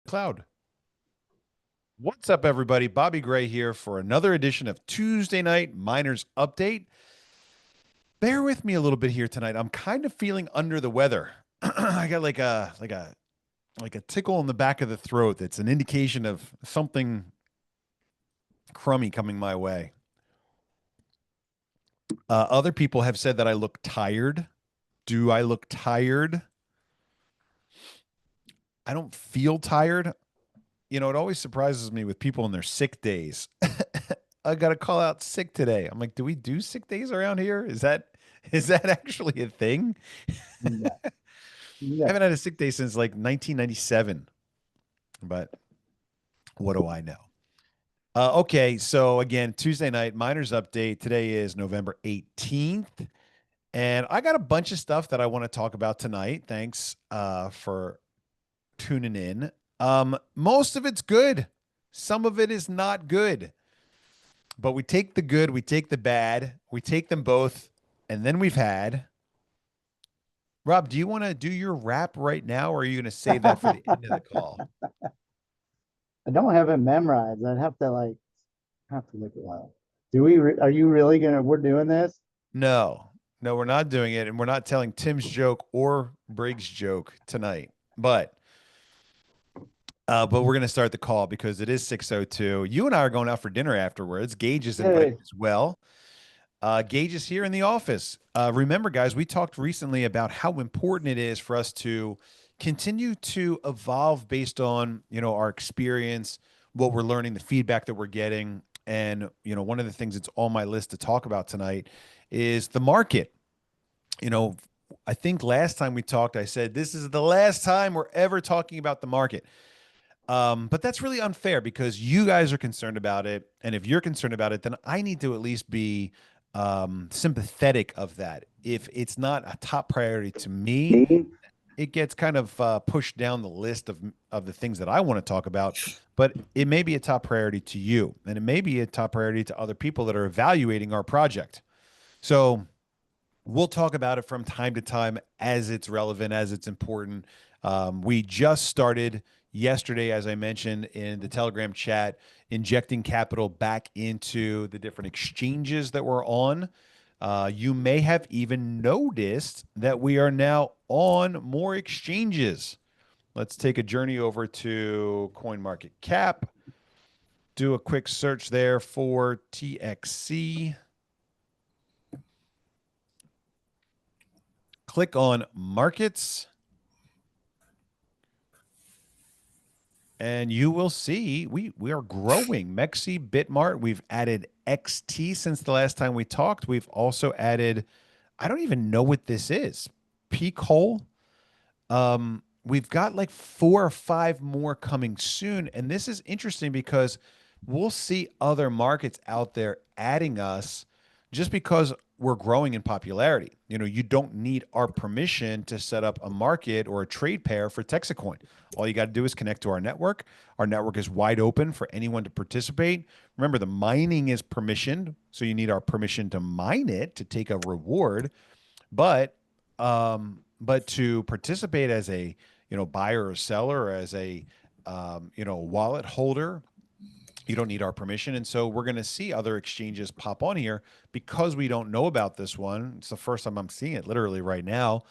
Cloud. What's up, everybody? Bobby Gray here for another edition of Tuesday Night Miners Update. Bear with me a little bit here tonight. I'm kind of feeling under the weather. I got like a tickle in the back of the throat. That's an indication of something crummy coming my way. Other people have said that I look tired. Do I look tired? I don't feel tired. It always surprises me with people in their sick days. I got to call out sick today. I'm like, do we do sick days around here? Is that actually a thing? No, I no. haven't had a sick day since like 1997, but what do I know? Okay, so again, Tuesday night miners update. Today is November 18th, and I got a bunch of stuff that I want to talk about tonight. Thanks for tuning in. Most of it's good. Some of it is not good. But we take the good, we take the bad, we take them both, and then we've had. Rob, do you want to do your rap right now, or are you going to save that for the end of the call? I don't have it memorized. I'd have to look it up. Are you really gonna, we're doing this? No, no, we're not doing it, and we're not telling Tim's joke or Briggs' joke tonight. But we're going to start the call because it is 6:02. You and I are going out for dinner afterwards. Gage is invited Hey, as well. Gage is here in the office. Remember, guys, we talked recently about how important it is for us to continue to evolve based on, our experience, what we're learning, the feedback that we're getting. And, one of the things that's on my list to talk about tonight is the market. You know, I think last time we talked, I said, this is the last time we're ever talking about the market. But that's really unfair because you guys are concerned about it. And if you're concerned about it, then I need to at least be sympathetic of that. If it's not a top priority to me, me? it gets kind of pushed down the list of the things that I want to talk about. But it may be a top priority to you, and it may be a top priority to other people that are evaluating our project. So we'll talk about it from time to time as it's relevant, as it's important. We just started yesterday, as I mentioned in the Telegram chat, injecting capital back into the different exchanges that we're on. You may have even noticed that we are now on more exchanges. Let's take a journey over to CoinMarketCap. Do a quick search there for TXC. Click on markets, and you will see we are growing. Mexi Bitmart, we've added XT since the last time we talked. We've also added, I don't even know what this is. Peak hole. We've got like 4 or 5 more coming soon, and this is interesting because we'll see other markets out there adding us just because we're growing in popularity. You don't need our permission to set up a market or a trade pair for Texacoin. All you got to do is connect to our network. Our network is wide open for anyone to participate. Remember, the mining is permissioned, so you need our permission to mine it to take a reward. But to participate as a buyer or seller or as a wallet holder, you don't need our permission. And so we're going to see other exchanges pop on here because we don't know about this one. It's the first time I'm seeing it literally right now.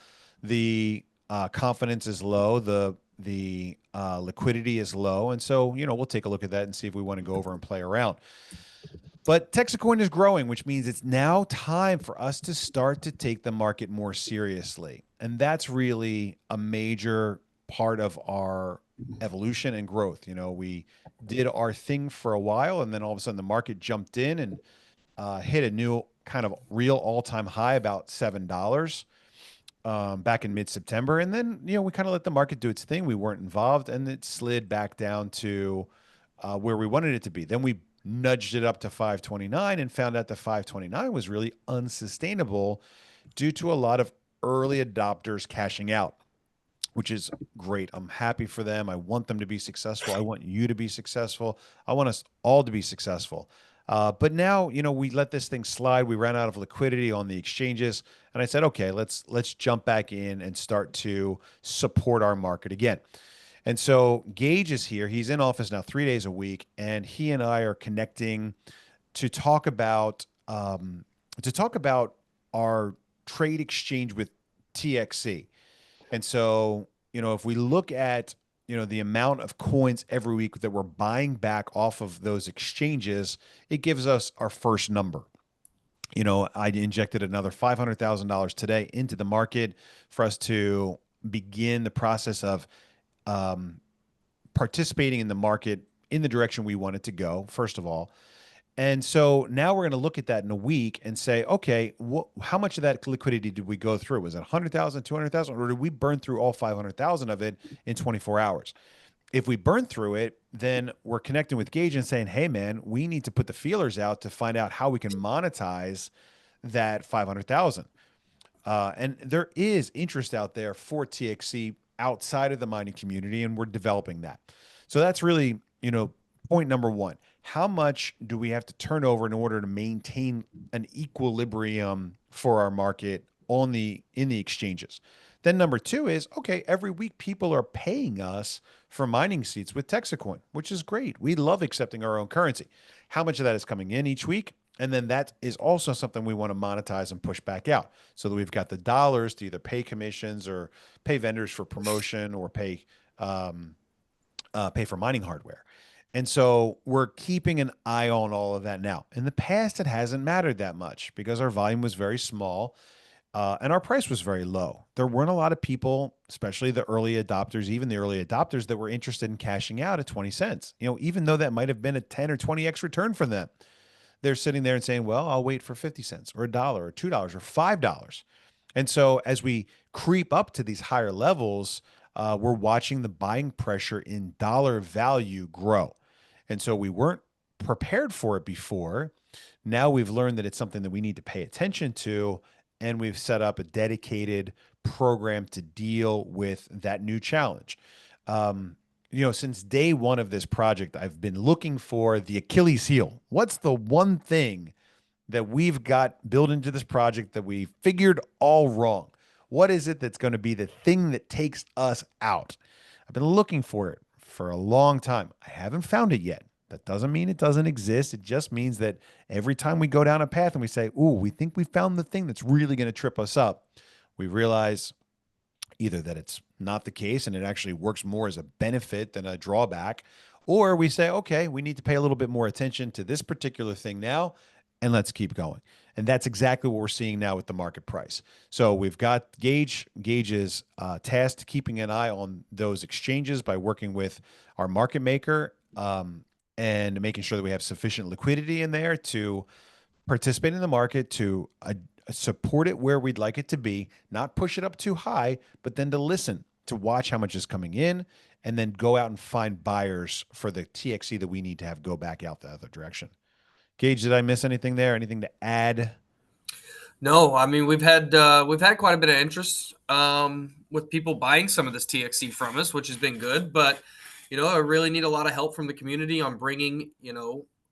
The confidence is low. The liquidity is low. And so, we'll take a look at that and see if we want to go over and play around. But Texacoin is growing, which means it's now time for us to start to take the market more seriously. And that's really a major part of our evolution and growth. We did our thing for a while, and then all of a sudden the market jumped in and hit a new kind of real all-time high, about $7 back in mid-September. And then, we kind of let the market do its thing. We weren't involved, and it slid back down to where we wanted it to be. Then we nudged it up to 529 and found out that 529 was really unsustainable due to a lot of early adopters cashing out, which is great. I'm happy for them. I want them to be successful. I want you to be successful. I want us all to be successful. But now, we let this thing slide. We ran out of liquidity on the exchanges, and I said, okay, let's jump back in and start to support our market again. And so Gage is here. He's in office now 3 days a week, and he and I are connecting to talk about our trade exchange with TXC. And so, if we look at, the amount of coins every week that we're buying back off of those exchanges, it gives us our first number. I injected another $500,000 today into the market for us to begin the process of um, participating in the market in the direction we want it to go, first of all. And so now we're going to look at that in a week and say, okay, how much of that liquidity did we go through? Was it 100,000, 200,000, or did we burn through all 500,000 of it in 24 hours? If we burn through it, then we're connecting with Gage and saying, hey, man, we need to put the feelers out to find out how we can monetize that 500,000. And there is interest out there for TXC outside of the mining community, and we're developing that. So that's really, point number one. How much do we have to turn over in order to maintain an equilibrium for our market in the exchanges? Then number two is, okay, every week people are paying us for mining seats with Texacoin, which is great. We love accepting our own currency. How much of that is coming in each week? And then that is also something we want to monetize and push back out so that we've got the dollars to either pay commissions or pay vendors for promotion or um, pay for mining hardware. And so we're keeping an eye on all of that now. In the past, it hasn't mattered that much because our volume was very small and our price was very low. There weren't a lot of people, especially the early adopters, even the early adopters, that were interested in cashing out at 20 cents. Even though that might have been a 10 or 20x return for them, they're sitting there and saying, well, I'll wait for 50 cents or a dollar or $2 or $5. And so as we creep up to these higher levels, we're watching the buying pressure in dollar value grow. And so we weren't prepared for it before. Now we've learned that it's something that we need to pay attention to. And we've set up a dedicated program to deal with that new challenge. Since day one of this project, I've been looking for the Achilles heel. What's the one thing that we've got built into this project that we figured all wrong? What is it that's going to be the thing that takes us out? I've been looking for it for a long time. I haven't found it yet. That doesn't mean it doesn't exist. It just means that every time we go down a path and we say, ooh, we think we found the thing that's really going to trip us up, we realize either that it's not the case and it actually works more as a benefit than a drawback, or we say, okay, we need to pay a little bit more attention to this particular thing now and let's keep going. And that's exactly what we're seeing now with the market price. So we've got Gage's tasked keeping an eye on those exchanges by working with our market maker and making sure that we have sufficient liquidity in there to participate in the market, to support it where we'd like it to be, not push it up too high, but then to listen, to watch how much is coming in, and then go out and find buyers for the TXC that we need to have go back out the other direction. Gage, did I miss anything there? Anything to add? No, I mean we've had quite a bit of interest with people buying some of this TXC from us, which has been good. But I really need a lot of help from the community on bringing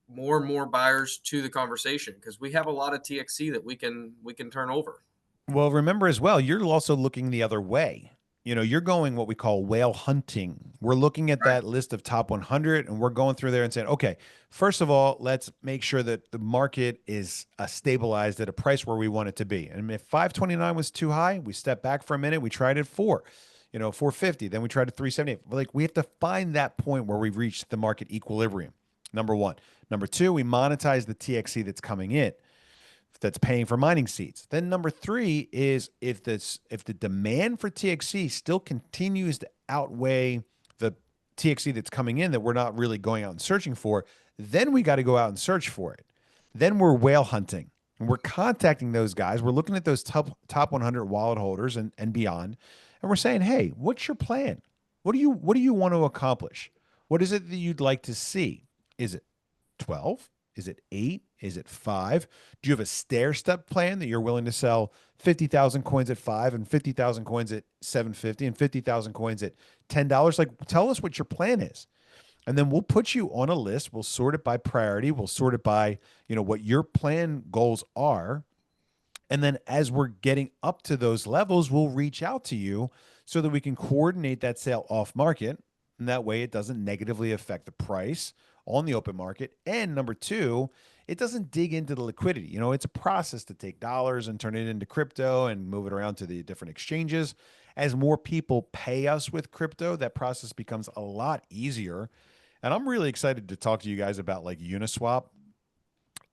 more and more buyers to the conversation because we have a lot of TXC that we can turn over. Well, remember as well, you're also looking the other way. You're going what we call whale hunting. We're looking at Right. that list of top 100 and we're going through there and saying, okay, first of all, let's make sure that the market is stabilized at a price where we want it to be. And if 529 was too high, we step back for a minute. We tried at 450. Then we tried at 378. Like we have to find that point where we've reached the market equilibrium. Number one. Number two, we monetize the TXC that's coming in, that's paying for mining seats. Then number three is if the demand for TXC still continues to outweigh the TXC that's coming in that we're not really going out and searching for, then we got to go out and search for it. Then we're whale hunting and we're contacting those guys. We're looking at those top 100 wallet holders and beyond, and we're saying, hey, what's your plan? What do you want to accomplish? What is it that you'd like to see? Is it 12? Is it 8? Is it 5? Do you have a stair step plan that you're willing to sell 50,000 coins at 5 and 50,000 coins at 750 and 50,000 coins at $10? Like tell us what your plan is. And then we'll put you on a list. We'll sort it by priority. We'll sort it by, what your plan goals are. And then as we're getting up to those levels, we'll reach out to you so that we can coordinate that sale off market. And that way it doesn't negatively affect the price on the open market. And number two, it doesn't dig into the liquidity. You know, it's a process to take dollars and turn it into crypto and move it around to the different exchanges. As more people pay us with crypto, that process becomes a lot easier. And I'm really excited to talk to you guys about like Uniswap,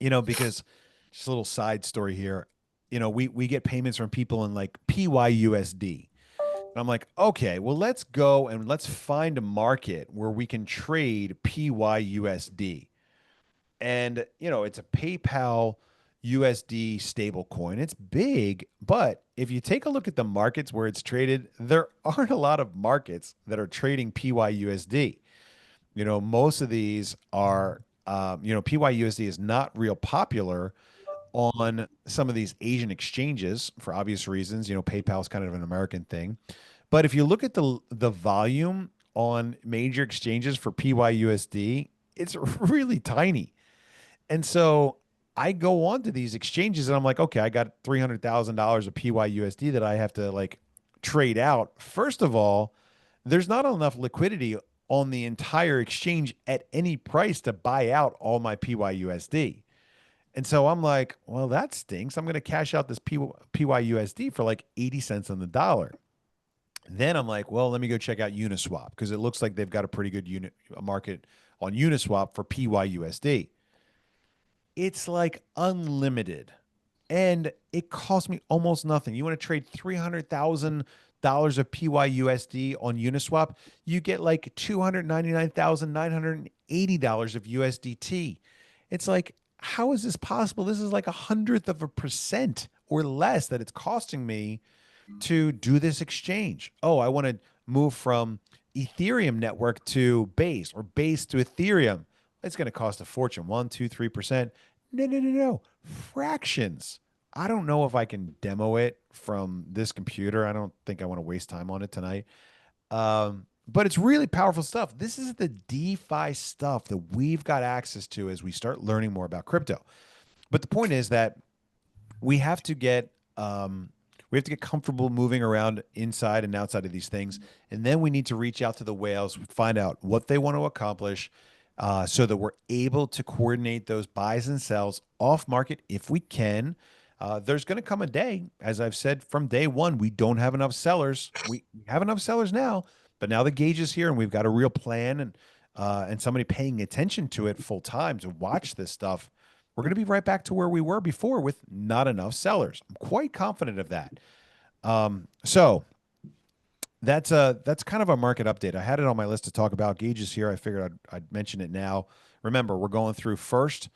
you know, because just a little side story here. You know, we get payments from people in like PYUSD. And I'm like, okay, well, let's go and let's find a market where we can trade PYUSD. And, you know, it's a PayPal USD stable coin. It's big, but if you take a look at the markets where it's traded, there aren't a lot of markets that are trading PYUSD. You know, most of these are, you know, PYUSD is not real popular on some of these Asian exchanges for obvious reasons. You know, PayPal is kind of an American thing. But if you look at the volume on major exchanges for PYUSD, it's really tiny. And so I go on to these exchanges and I'm like, okay, I got $300,000 of PYUSD that I have to like trade out. First of all, there's not enough liquidity on the entire exchange at any price to buy out all my PYUSD. And so I'm like, well, that stinks. I'm going to cash out this PYUSD for like 80 cents on the dollar. Then I'm like, well, let me go check out Uniswap because it looks like they've got a pretty good market on Uniswap for PYUSD. It's like unlimited and it costs me almost nothing. You want to trade $300,000 of PYUSD on Uniswap, you get like $299,980 of USDT. It's like, how is this possible? This is like 100th of a% or less that it's costing me to do this exchange. Oh, I want to move from Ethereum network to Base or Base to Ethereum. It's going to cost a fortune, 1, 2, 3%. No, no, no, no. Fractions. I don't know if I can demo it from this computer. I don't think I want to waste time on it tonight. But it's really powerful stuff. This is the DeFi stuff that we've got access to as we start learning more about crypto. But the point is that we have to get we have to get comfortable moving around inside and outside of these things, and then we need to reach out to the whales, find out what they want to accomplish, so that we're able to coordinate those buys and sells off market if we can. There's going to come a day, as I've said from day one, we don't have enough sellers. We have enough sellers now, but now the gauge is here, and we've got a real plan and somebody paying attention to it full time to watch this stuff. We're going to be right back to where we were before with not enough sellers. I'm quite confident of that. So that's kind of a market update. I had it on my list to talk about. Gage is here. I figured I'd mention it now. Remember, we're going through first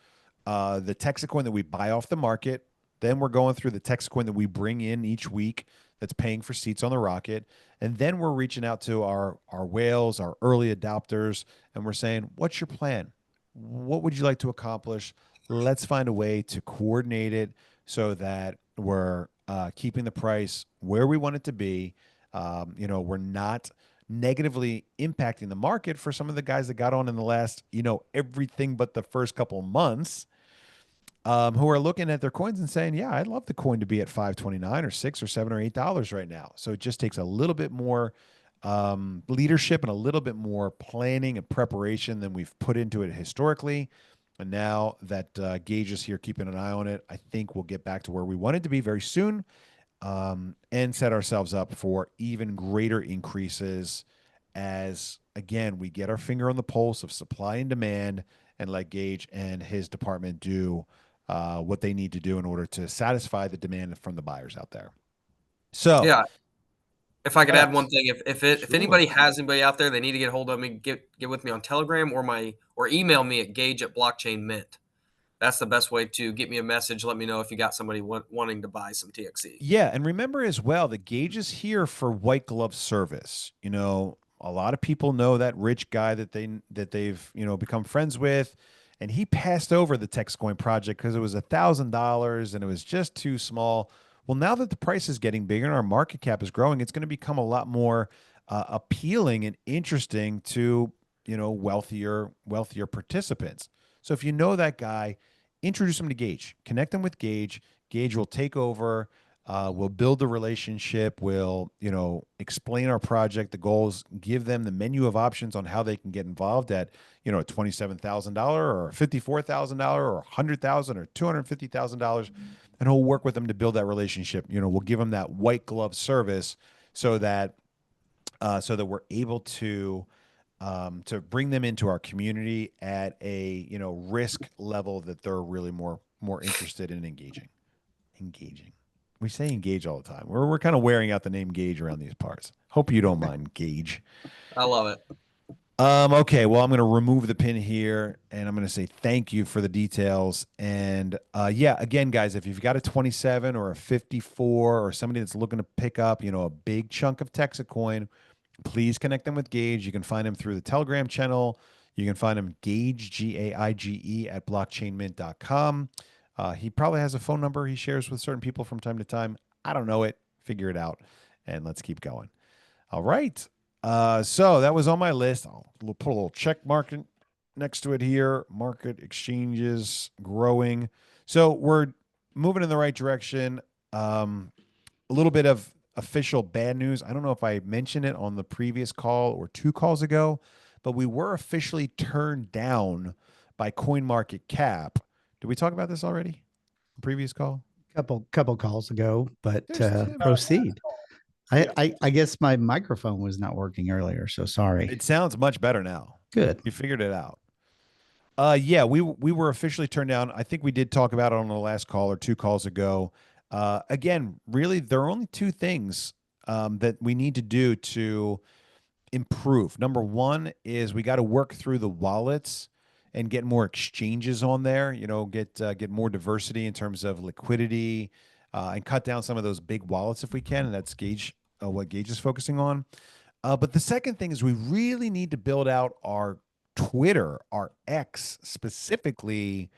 the TEXIT coin that we buy off the market. Then we're going through the TEXIT coin that we bring in each week that's paying for seats on the rocket. And then we're reaching out to our whales, our early adopters, and we're saying, what's your plan? What would you like to accomplish? Let's find a way to coordinate it so that we're keeping the price where we want it to be. You know, we're not negatively impacting the market for some of the guys that got on in the last, you know, everything but the first couple months, who are looking at their coins and saying, yeah, I'd love the coin to be at 5.29 or $6 or $7 or $8 right now. So it just takes a little bit more leadership and a little bit more planning and preparation than we've put into it historically. And now that Gage is here keeping an eye on it, I think we'll get back to where we wanted to be very soon, and set ourselves up for even greater increases as, again, we get our finger on the pulse of supply and demand and let Gage and his department do what they need to do in order to satisfy the demand from the buyers out there. So, Yeah. If I could add yes, one thing, if sure. anybody has anybody out there, they need to get hold of me, get with me on Telegram or email me at gage@blockchainmint. That's the best way to get me a message. Let me know if you got somebody wanting to buy some TXE. Yeah, and remember as well, the Gauge is here for white glove service. You know, a lot of people know that rich guy they've become friends with, and he passed over the TexCoin project because it was $1,000 and it was just too small. Well, now that the price is getting bigger and our market cap is growing, it's going to become a lot more appealing and interesting to wealthier participants. So if you know that guy, introduce him to Gage, connect him with Gage. Gage will take over We'll build the relationship. We'll, explain our project, the goals, give them the menu of options on how they can get involved at, a $27,000 or $54,000 or $100,000 or $250,000. And we'll work with them to build that relationship. We'll give them that white glove service so that we're able to bring them into our community at a risk level that they're really more interested in engaging. We say engage all the time. We're kind of wearing out the name Gage around these parts. Hope you don't mind, Gage. I love it. Okay, well, I'm going to remove the pin here and I'm going to say thank you for the details. And yeah, again, guys, if you've got a 27 or a 54 or somebody that's looking to pick up, a big chunk of Texas coin, please connect them with Gage. You can find him through the Telegram channel. You can find him Gage, G-A-I-G-E, at blockchainmint.com. He probably has a phone number he shares with certain people from time to time. I don't know it. Figure it out. And let's keep going. All right. So that was on my list. I'll put a little check mark next to it here. Market exchanges growing. So we're moving in the right direction. A little bit of official bad news. I don't know if I mentioned it on the previous call or 2 calls ago, but we were officially turned down by CoinMarketCap. Did we talk about this already? Previous call? Couple calls ago, but There's proceed. I guess my microphone was not working earlier, so sorry. It sounds much better now. Good. You figured it out. Yeah, we were officially turned down. I think we did talk about it on the last call or 2 calls ago. Again, really, there are only 2 things that we need to do to improve. Number one is we got to work through the wallets and get more exchanges on there. Get more diversity in terms of liquidity, and cut down some of those big wallets if we can. And that's what Gage is focusing on. But the second thing is we really need to build out our Twitter, our X, specifically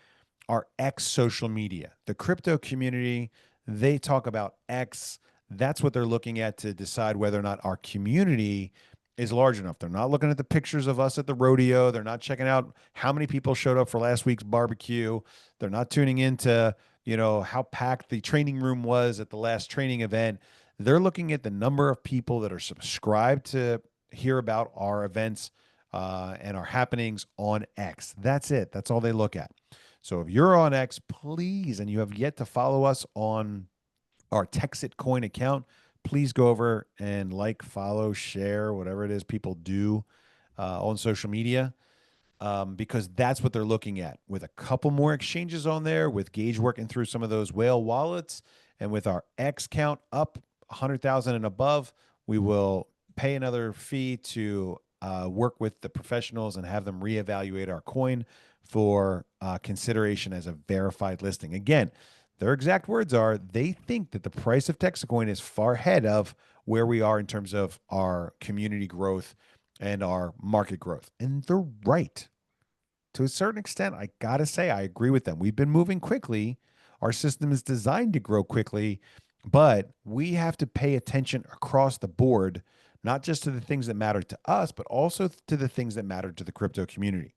our X social media. The crypto community, they talk about X. That's what they're looking at to decide whether or not our community is large enough. They're not looking at the pictures of us at the rodeo. They're not checking out how many people showed up for last week's barbecue. They're not tuning into, how packed the training room was at the last training event. They're looking at the number of people that are subscribed to hear about our events and our happenings on X. That's it. That's all they look at. So if you're on X, please, and you have yet to follow us on our TEXIT coin account, please go over and follow, share, whatever it is people do on social media, because that's what they're looking at. With a couple more exchanges on there, with Gage working through some of those whale wallets, and with our X count up 100,000 and above, we will pay another fee to work with the professionals and have them reevaluate our coin for consideration as a verified listing. Again, their exact words are they think that the price of Texacoin is far ahead of where we are in terms of our community growth and our market growth. And they're right. To a certain extent, I got to say, I agree with them. We've been moving quickly. Our system is designed to grow quickly, but we have to pay attention across the board, not just to the things that matter to us, but also to the things that matter to the crypto community.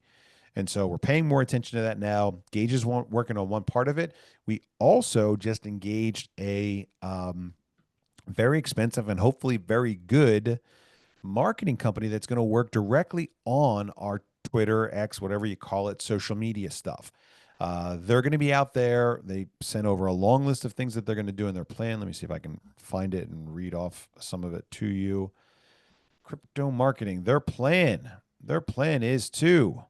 And so we're paying more attention to that now. Gage is working on one part of it. We also just engaged a very expensive and hopefully very good marketing company that's going to work directly on our Twitter, X, whatever you call it, social media stuff. They're going to be out there. They sent over a long list of things that they're going to do in their plan. Let me see if I can find it and read off some of it to you. Crypto marketing, their plan is to,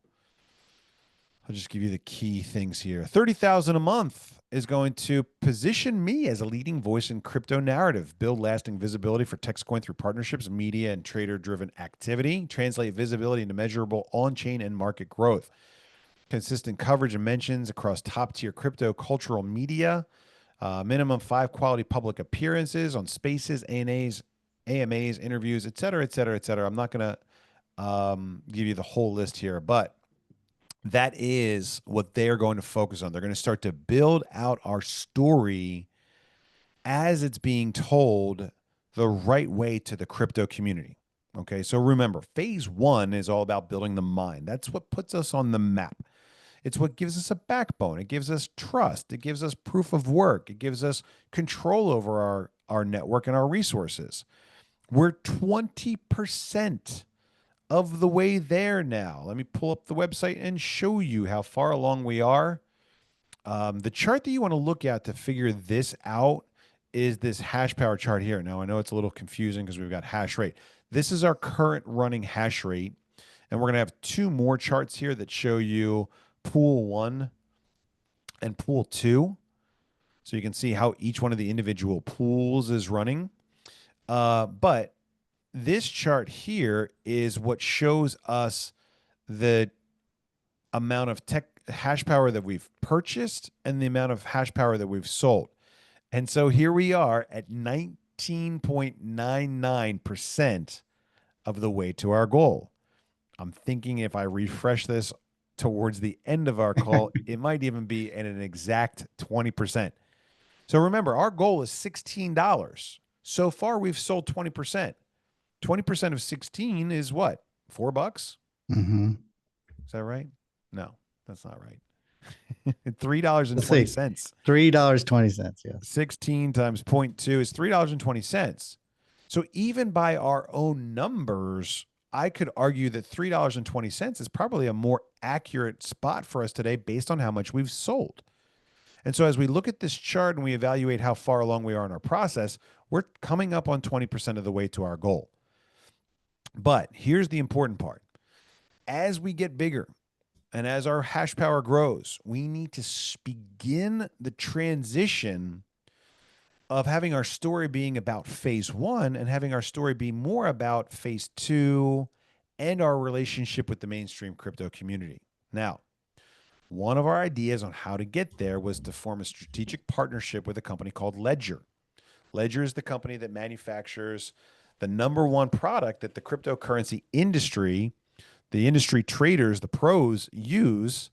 I'll just give you the key things here. 30,000 a month is going to position me as a leading voice in crypto narrative, build lasting visibility for Texcoin through partnerships, media, and trader-driven activity, translate visibility into measurable on-chain and market growth, consistent coverage and mentions across top-tier crypto cultural media, minimum 5 quality public appearances on spaces, ANAs, AMAs, interviews, et cetera, et cetera, et cetera. I'm not going to give you the whole list here, but that is what they're going to focus on. They're going to start to build out our story as it's being told the right way to the crypto community. Okay, so remember, phase 1 is all about building the mind. That's what puts us on the map. It's what gives us a backbone. It gives us trust. It gives us proof of work. It gives us control over our network and our resources. We're 20% of the way there now. Let me pull up the website and show you how far along we are. The chart that you want to look at to figure this out is this hash power chart here. Now, I know it's a little confusing because we've got hash rate. This is our current running hash rate. And we're going to have two more charts here that show you pool 1 and pool 2. So you can see how each one of the individual pools is running. But this chart here is what shows us the amount of hash power that we've purchased and the amount of hash power that we've sold. And so here we are at 19.99% of the way to our goal. I'm thinking if I refresh this towards the end of our call, it might even be at an exact 20%. So remember, our goal is $16. So far, we've sold 20%. 20% of 16 is what? $4? Mm-hmm. Is that right? No, that's not right. $3.20. $3.20. Yes. 16 times 0.2 is $3.20. So even by our own numbers, I could argue that $3.20 is probably a more accurate spot for us today based on how much we've sold. And so as we look at this chart and we evaluate how far along we are in our process, we're coming up on 20% of the way to our goal. But here's the important part. As we get bigger and as our hash power grows, we need to begin the transition of having our story being about phase 1 and having our story be more about phase 2 and our relationship with the mainstream crypto community. Now, one of our ideas on how to get there was to form a strategic partnership with a company called Ledger. Ledger is the company that manufactures the #1 product that the cryptocurrency industry, the industry traders, the pros use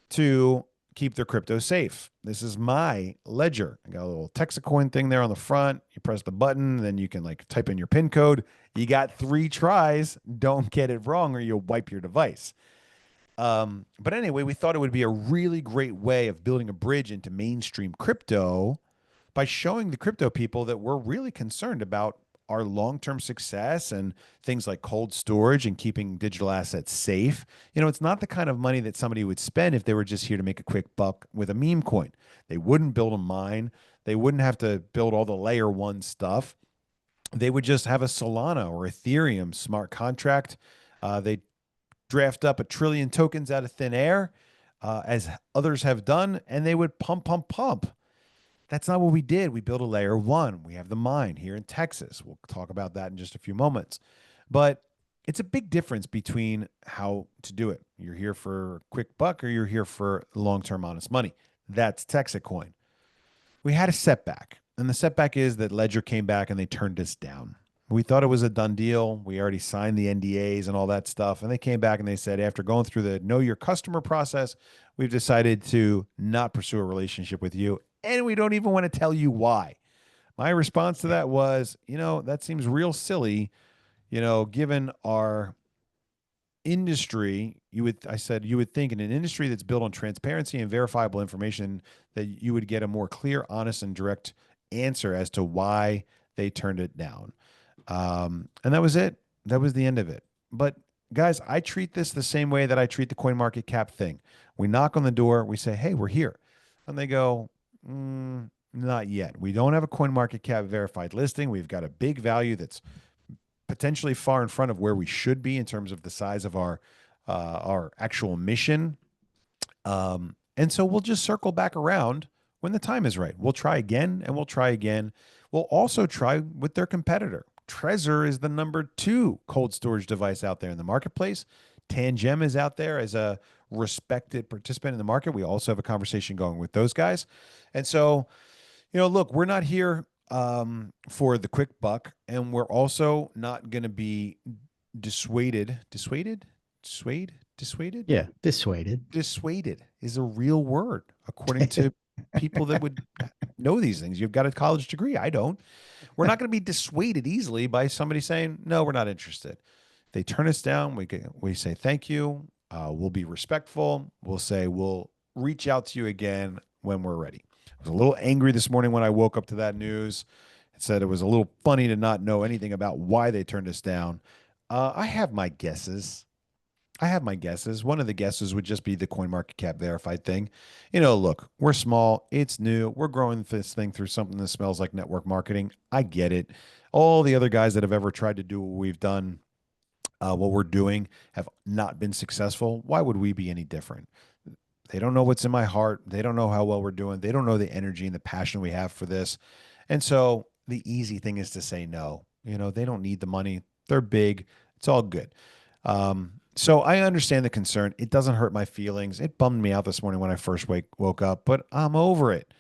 to keep their crypto safe. This is my Ledger. I got a little TEXIT coin thing there on the front. You press the button, then you can like type in your PIN code. You got 3 tries. Don't get it wrong or you'll wipe your device. But anyway, we thought it would be a really great way of building a bridge into mainstream crypto by showing the crypto people that we're really concerned about our long-term success and things like cold storage and keeping digital assets safe. You know, it's not the kind of money that somebody would spend if they were just here to make a quick buck with a meme coin. They wouldn't build a mine. They wouldn't have to build all the layer 1 stuff. They would just have a Solana or Ethereum smart contract. They draft up 1 trillion tokens out of thin air, as others have done, and they would pump. That's not what we did. We built a layer 1. We have the mine here in Texas. We'll talk about that in just a few moments. But it's a big difference between how to do it. You're here for a quick buck or you're here for long-term honest money. That's TEXIT coin. We had a setback, and the setback is that Ledger came back and they turned us down. We thought it was a done deal. We already signed the NDAs and all that stuff. And they came back and they said, after going through the know your customer process, we've decided to not pursue a relationship with you. And we don't even want to tell you why. My response to that was, you know, that seems real silly, you know, given our industry. I said, you would think in an industry that's built on transparency and verifiable information that you would get a more clear, honest, and direct answer as to why they turned it down. And that was it. That was the end of it. But guys, I treat this the same way that I treat the CoinMarketCap thing. We knock on the door, we say, hey, we're here. And they go, not yet. We don't have a CoinMarketCap verified listing. We've got a big value that's potentially far in front of where we should be in terms of the size of our actual mission. And so we'll just circle back around when the time is right. We'll try again and we'll try again. We'll also try with their competitor. Trezor is the #2 cold storage device out there in the marketplace. Tangem is out there as a respected participant in the market. We also have a conversation going with those guys. And so, you know, look, we're not here for the quick buck, and we're also not going to be dissuaded. Yeah, dissuaded. Dissuaded is a real word, according to people that would know these things. You've got a college degree. I don't. We're not going to be dissuaded easily by somebody saying, no, we're not interested. They turn us down. We say thank you. We'll be respectful. We'll say we'll reach out to you again when we're ready. I was a little angry this morning when I woke up to that news. It said it was a little funny to not know anything about why they turned us down. I have my guesses. One of the guesses would just be the coin market cap verified thing. Look, we're small. It's new. We're growing this thing through something that smells like network marketing. I get it. All the other guys that have ever tried to do what we've done, what we're doing, have not been successful. Why would we be any different? They don't know what's in my heart. They don't know how well we're doing. They don't know the energy and the passion we have for this. And so the easy thing is to say no. They don't need the money. They're big. It's all good. So I understand the concern. It doesn't hurt my feelings. It bummed me out this morning when I first woke up, but I'm over it.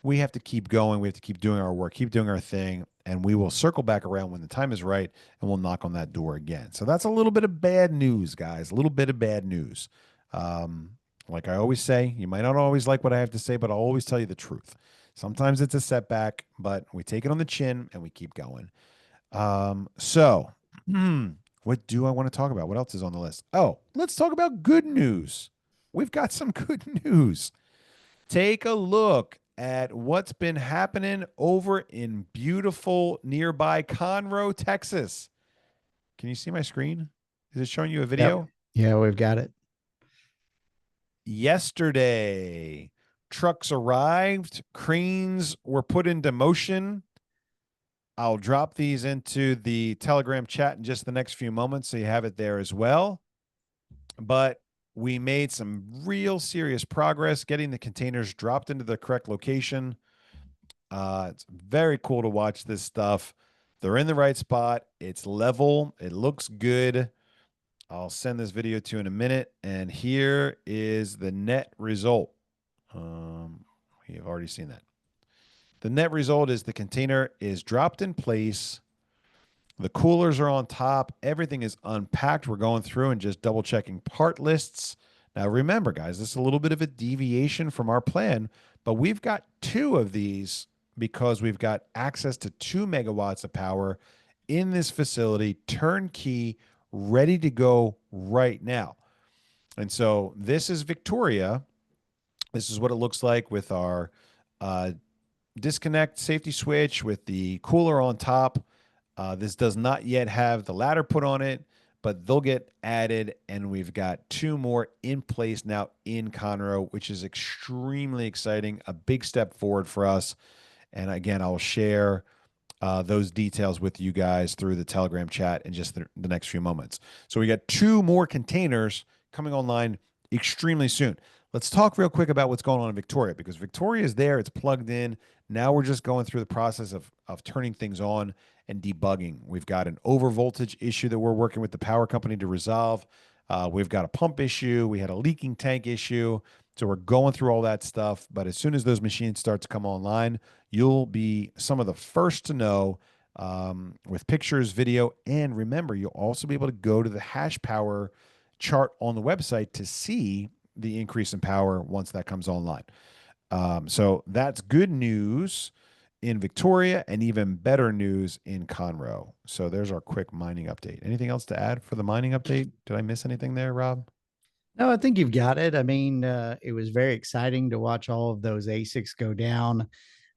We have to keep going. We have to keep doing our work, keep doing our thing, and we will circle back around when the time is right and we'll knock on that door again. So that's a little bit of bad news, guys. A little bit of bad news. Like I always say, you might not always like what I have to say, but I'll always tell you the truth. Sometimes it's a setback, but we take it on the chin and we keep going. So, what do I want to talk about? What else is on the list? Oh, let's talk about good news. We've got some good news. Take a look at what's been happening over in beautiful nearby Conroe, Texas. Can you see my screen? Is it showing you a video? Yeah, we've got it. Yesterday, trucks arrived, cranes were put into motion. I'll drop these into the Telegram chat in just the next few moments so you have it there as well. But we made some real serious progress getting the containers dropped into the correct location. It's very cool to watch this stuff. They're in the right spot. It's level. It looks good. I'll send this video to you in a minute. And here is the net result. We have already seen that. The net result is the container is dropped in place. The coolers are on top. Everything is unpacked. We're going through and just double checking part lists. Now, remember, guys, this is a little bit of a deviation from our plan, but we've got 2 of these because we've got access to 2 megawatts of power in this facility, turnkey, ready to go right now. And so this is Victoria. This is what it looks like with our disconnect safety switch with the cooler on top. This does not yet have the ladder put on it, but they'll get added, and we've got 2 more in place now in Conroe, which is extremely exciting, a big step forward for us. And again, I'll share those details with you guys through the Telegram chat in just the next few moments. So we got 2 more containers coming online extremely soon. Let's talk real quick about what's going on in Victoria, because Victoria is there. It's plugged in. Now we're just going through the process of turning things on and debugging. We've got an overvoltage issue that we're working with the power company to resolve. We've got a pump issue. We had a leaking tank issue. So we're going through all that stuff. But as soon as those machines start to come online, you'll be some of the first to know with pictures, video, and remember, you'll also be able to go to the hash power chart on the website to see the increase in power once that comes online. So that's good news in Victoria and even better news in Conroe. So there's our quick mining update. Anything else to add for the mining update? Did I miss anything there, Rob? No, I think you've got it. I mean, it was very exciting to watch all of those ASICs go down.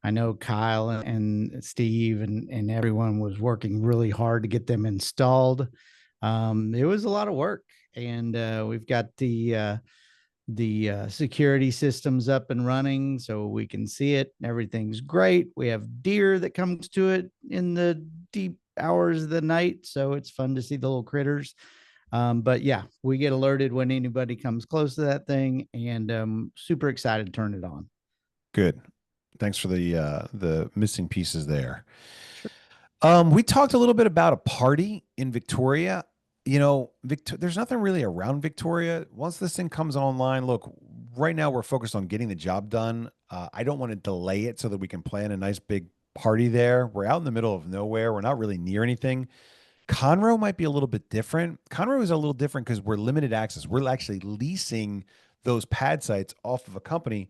I know Kyle and Steve and everyone was working really hard to get them installed. It was a lot of work, and we've got the security systems up and running so we can see it. Everything's great. We have deer that comes to it in the deep hours of the night, so it's fun to see the little critters. But yeah, we get alerted when anybody comes close to that thing, and super excited to turn it on. Good. Thanks for the missing pieces there. We talked a little bit about a party in Victoria. There's nothing really around Victoria. Once this thing comes online, look, right now we're focused on getting the job done. I don't want to delay it so that we can plan a nice big party there. We're out in the middle of nowhere. We're not really near anything. Conroe might be a little bit different. Conroe is a little different because we're limited access. We're actually leasing those pad sites off of a company,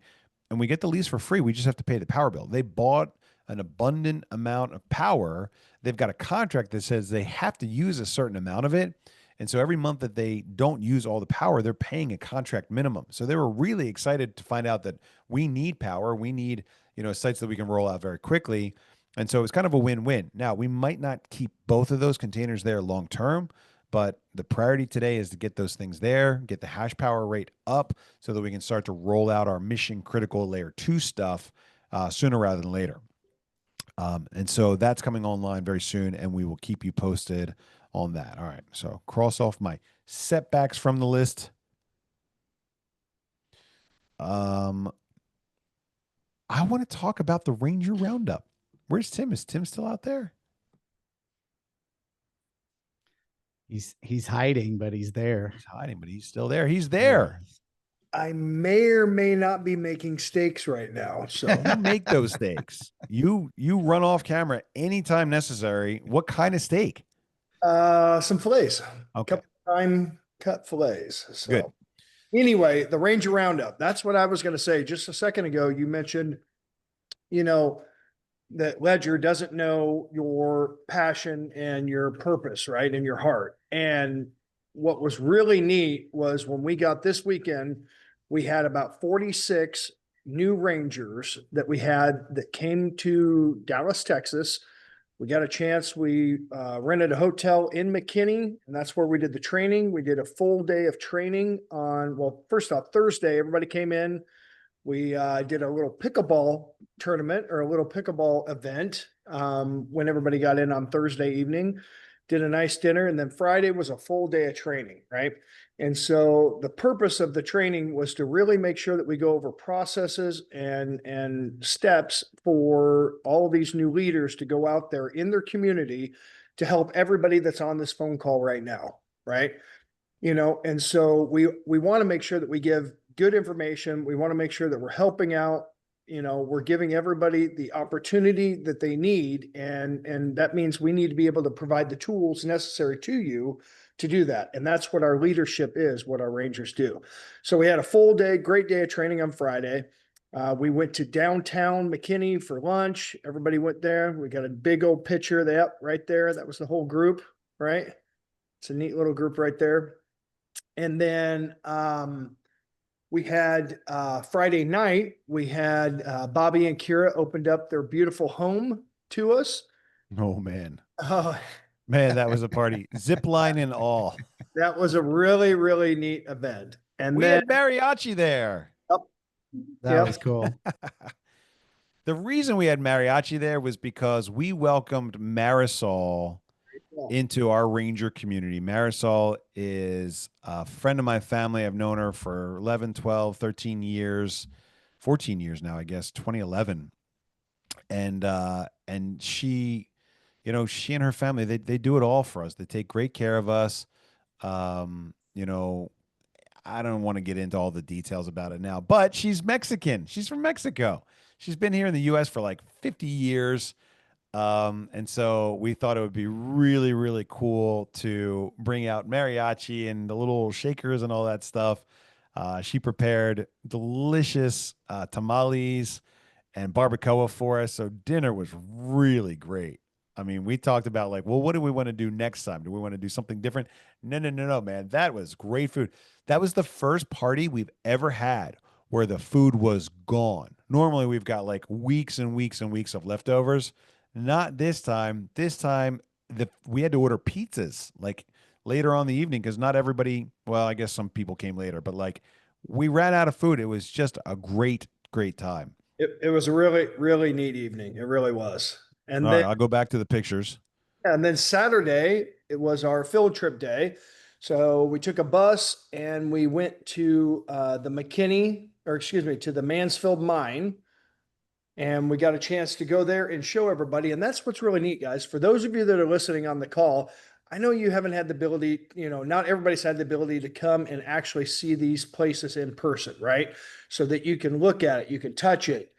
and we get the lease for free. We just have to pay the power bill. They bought an abundant amount of power. They've got a contract that says they have to use a certain amount of it. And so every month that they don't use all the power, they're paying a contract minimum. So they were really excited to find out that we need power. We need, sites that we can roll out very quickly. And so it's kind of a win-win. Now, we might not keep both of those containers there long term, but the priority today is to get those things there, get the hash power rate up so that we can start to roll out our mission critical layer 2 stuff sooner rather than later. And so that's coming online very soon, and we will keep you posted on that. All right. So cross off my setbacks from the list. I want to talk about the Ranger Roundup. Where's Tim? Is Tim still out there? He's hiding, but he's there. He's hiding, but he's still there. He's there. I may or may not be making steaks right now. So You make those steaks. You run off camera anytime necessary. What kind of steak? some fillets. Okay. Couple prime cut fillets. So Good. anyway, the Ranger Roundup. That's what I was going to say just a second ago. You mentioned, that Ledger doesn't know your passion and your purpose, right? And your heart. And what was really neat was when we got this weekend, we had about 46 new Rangers that we had that came to Dallas, Texas. We got a chance. We rented a hotel in McKinney, and that's where we did the training. We did a full day of training on, well, first off, Thursday, everybody came in. We did a little pickleball tournament or a little pickleball event when everybody got in on Thursday evening, did a nice dinner. And then Friday was a full day of training, right? And so the purpose of the training was to really make sure that we go over processes and steps for all these new leaders to go out there in their community to help everybody that's on this phone call right now, right? And so we want to make sure that we give good information. We want to make sure that we're helping out, we're giving everybody the opportunity that they need. And that means we need to be able to provide the tools necessary to you to do that. And that's what our leadership is, what our Rangers do. So we had a full day, great day of training on Friday. We went to downtown McKinney for lunch. Everybody went there. We got a big old picture of that right there. That was the whole group, right? It's a neat little group right there. And then we had Friday night, we had Bobby and Kira opened up their beautiful home to us. Oh, man. Oh, Man, that was a party. Zip line and all. that was a really, really neat event. And We then had mariachi there. That Yep. was cool. The reason we had mariachi there was because we welcomed Marisol into our Ranger community. Marisol is a friend of my family. I've known her for 11, 12, 13 years, 14 years now, I guess, 2011. And she, she and her family, they do it all for us. They take great care of us. I don't want to get into all the details about it now, but she's Mexican. She's from Mexico. She's been here in the US for like 50 years. And so we thought it would be really, really cool to bring out mariachi and the little shakers and all that stuff. She prepared delicious tamales and barbacoa for us. So dinner was really great. I mean, we talked about like, well, what do we want to do next time? Do we want to do something different? No, man. That was great food. That was the first party we've ever had where the food was gone. Normally we've got like weeks and weeks and weeks of leftovers. Not this time. This time we had to order pizzas like later on in the evening because not everybody, well, I guess some people came later, but like we ran out of food. It was just a great, great time. it was a really, really neat evening. It really was. And All then, right, I'll go back to the pictures. and then Saturday, it was our field trip day. So we took a bus and we went to the McKinney, or excuse me, to the Mansfield mine. And we got a chance to go there and show everybody. And that's what's really neat, guys. For those of you that are listening on the call, I know you haven't had the ability, not everybody's had the ability to come and actually see these places in person, right? So that you can look at it, you can touch it.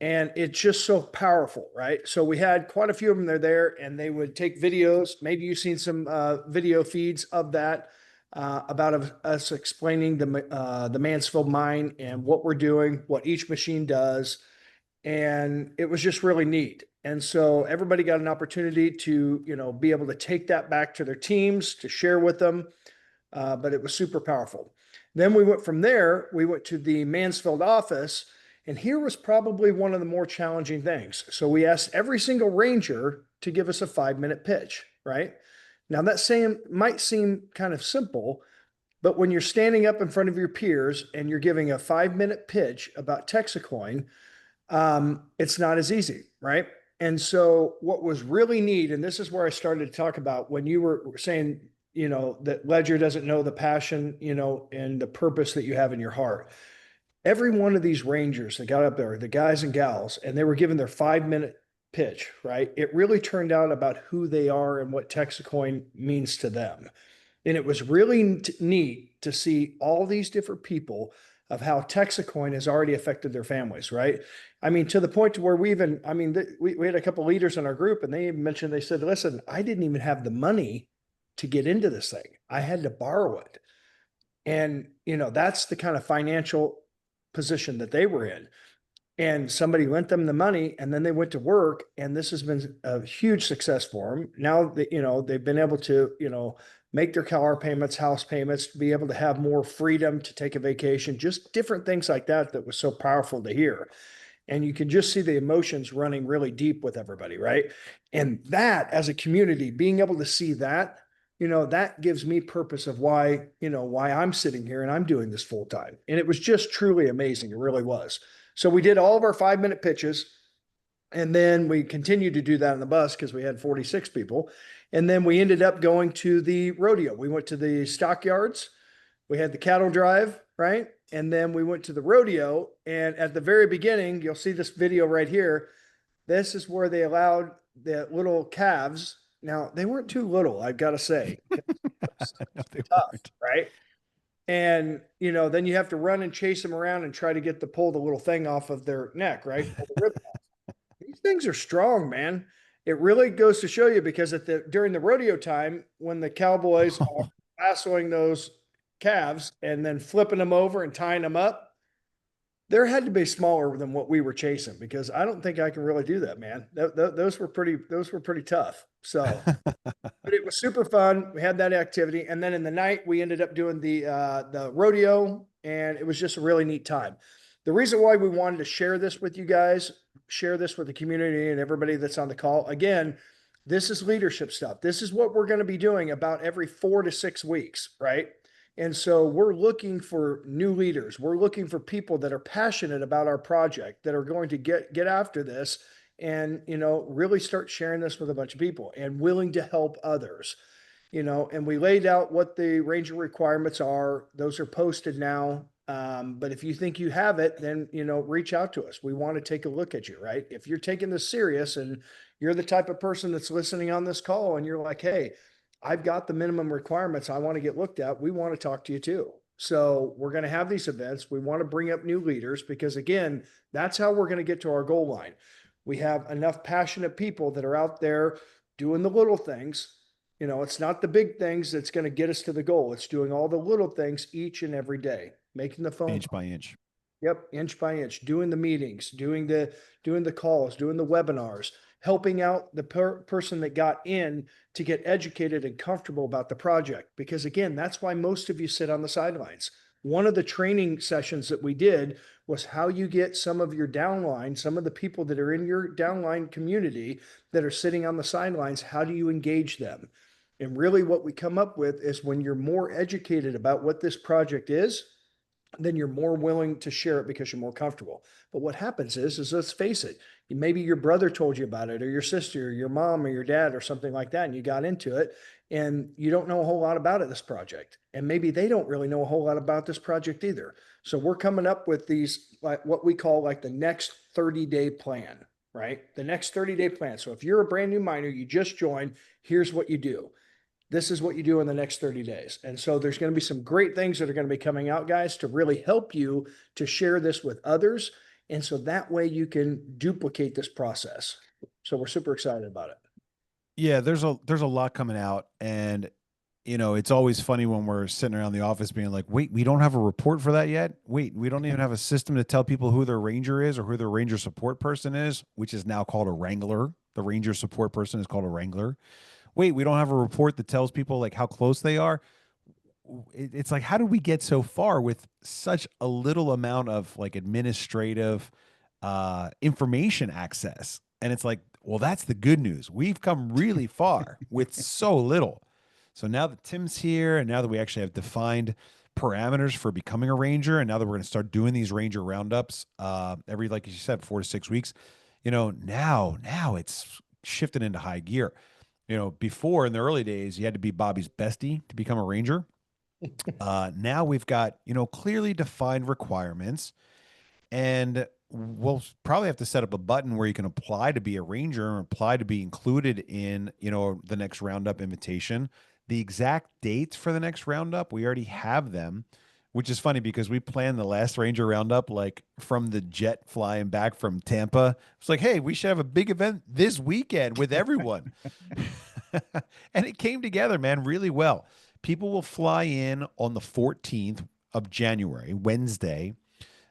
And it's just so powerful, right? So we had quite a few of them there and they would take videos. Maybe you've seen some video feeds of that about us explaining the Mansfield mine and what we're doing, what each machine does. And it was just really neat. And so everybody got an opportunity to, be able to take that back to their teams, to share with them. But it was super powerful. Then we went from there, we went to the Mansfield office, and here was probably one of the more challenging things. So we asked every single ranger to give us a 5-minute pitch, right? Now that might seem kind of simple, but when you're standing up in front of your peers and you're giving a 5-minute pitch about Texacoin, it's not as easy, right? And so what was really neat, and this is where I started to talk about when you were saying, that Ledger doesn't know the passion, and the purpose that you have in your heart. Every one of these rangers that got up there, the guys and gals, and they were given their 5-minute pitch, right? It really turned out about who they are and what Texacoin means to them. And it was really neat to see all these different people of how Texacoin has already affected their families, right? I mean, to the point to where we had a couple of leaders in our group, and they mentioned, they said, listen, I didn't even have the money to get into this thing. I had to borrow it. And, that's the kind of financial position that they were in. And somebody lent them the money, and then they went to work, and this has been a huge success for them. Now that, they've been able to, make their car payments, house payments, be able to have more freedom to take a vacation, just different things like that. That was so powerful to hear. And you can just see the emotions running really deep with everybody, right? And that, as a community, being able to see that, that gives me purpose of why I'm sitting here and I'm doing this full time. And it was just truly amazing. It really was. So we did all of our 5-minute pitches, and then we continued to do that on the bus because we had 46 people. And then we ended up going to the rodeo. We went to the stockyards. We had the cattle drive, right? And then we went to the rodeo. And at the very beginning, you'll see this video right here. This is where they allowed the little calves. Now, they weren't too little, I've got to say. No, they Tough, weren't. right? And, then you have to run and chase them around and try to pull the little thing off of their neck, right? These things are strong, man. It really goes to show you, because during the rodeo time, when the cowboys are lassoing those calves and then flipping them over and tying them up, there had to be smaller than what we were chasing, because I don't think I can really do that, man. Those were pretty tough. So, but it was super fun. We had that activity. And then in the night, we ended up doing the rodeo, and it was just a really neat time. The reason why we wanted to share this with you guys, share this with the community and everybody that's on the call. Again, this is leadership stuff. This is what we're going to be doing about every 4 to 6 weeks, right? And so we're looking for new leaders. We're looking for people that are passionate about our project, that are going to get after this and, really start sharing this with a bunch of people and willing to help others, and we laid out what the ranger requirements are. Those are posted now. But if you think you have it, then, reach out to us. We want to take a look at you, right? If you're taking this serious and you're the type of person that's listening on this call and you're like, hey, I've got the minimum requirements, I want to get looked at, we want to talk to you too. So we're going to have these events. We want to bring up new leaders, because again, that's how we're going to get to our goal line. We have enough passionate people that are out there doing the little things. It's not the big things that's going to get us to the goal. It's doing all the little things each and every day, making the phone Inch by inch. Yep, inch by inch, doing the meetings, doing the calls, doing the webinars, helping out the person that got in to get educated and comfortable about the project. Because again, that's why most of you sit on the sidelines. One of the training sessions that we did was how you get some of your downline, some of the people that are in your downline community that are sitting on the sidelines, how do you engage them? And really what we come up with is, when you're more educated about what this project is, then you're more willing to share it because you're more comfortable. But what happens is let's face it, maybe your brother told you about it, or your sister, or your mom, or your dad, or something like that, and you got into it and you don't know a whole lot about this project. And maybe they don't really know a whole lot about this project either. So we're coming up with these, like what we call like the next 30-day plan, right? The next 30-day plan. So if you're a brand new miner, you just joined, here's what you do. This is what you do in the next 30 days. And so there's going to be some great things that are going to be coming out, guys, to really help you to share this with others. And so that way you can duplicate this process. So we're super excited about it. Yeah, there's a lot coming out, and you know, it's always funny when we're sitting around the office being like, wait, we don't have a report for that yet. Wait, we don't even have a system to tell people who their ranger is or who their ranger support person is, which is now called a wrangler. The ranger support person is called a wrangler. Wait, we don't have a report that tells people like how close they are. It's like, how did we get so far with such a little amount of like administrative information access? And it's like, well, that's the good news. We've come really far with so little. So now that Tim's here, and now that we actually have defined parameters for becoming a ranger, and now that we're going to start doing these ranger roundups every, like you said, 4 to 6 weeks, you know, now it's shifted into high gear. You know, before in the early days, you had to be Bobby's bestie to become a ranger. Now we've got, you know, clearly defined requirements, and we'll probably have to set up a button where you can apply to be a ranger and apply to be included in, you know, the next roundup invitation. The exact dates for the next roundup, we already have them, which is funny because we planned the last ranger roundup like from the jet flying back from Tampa. It's like, hey, we should have a big event this weekend with everyone. And it came together, man, really well. People will fly in on the 14th of January, Wednesday,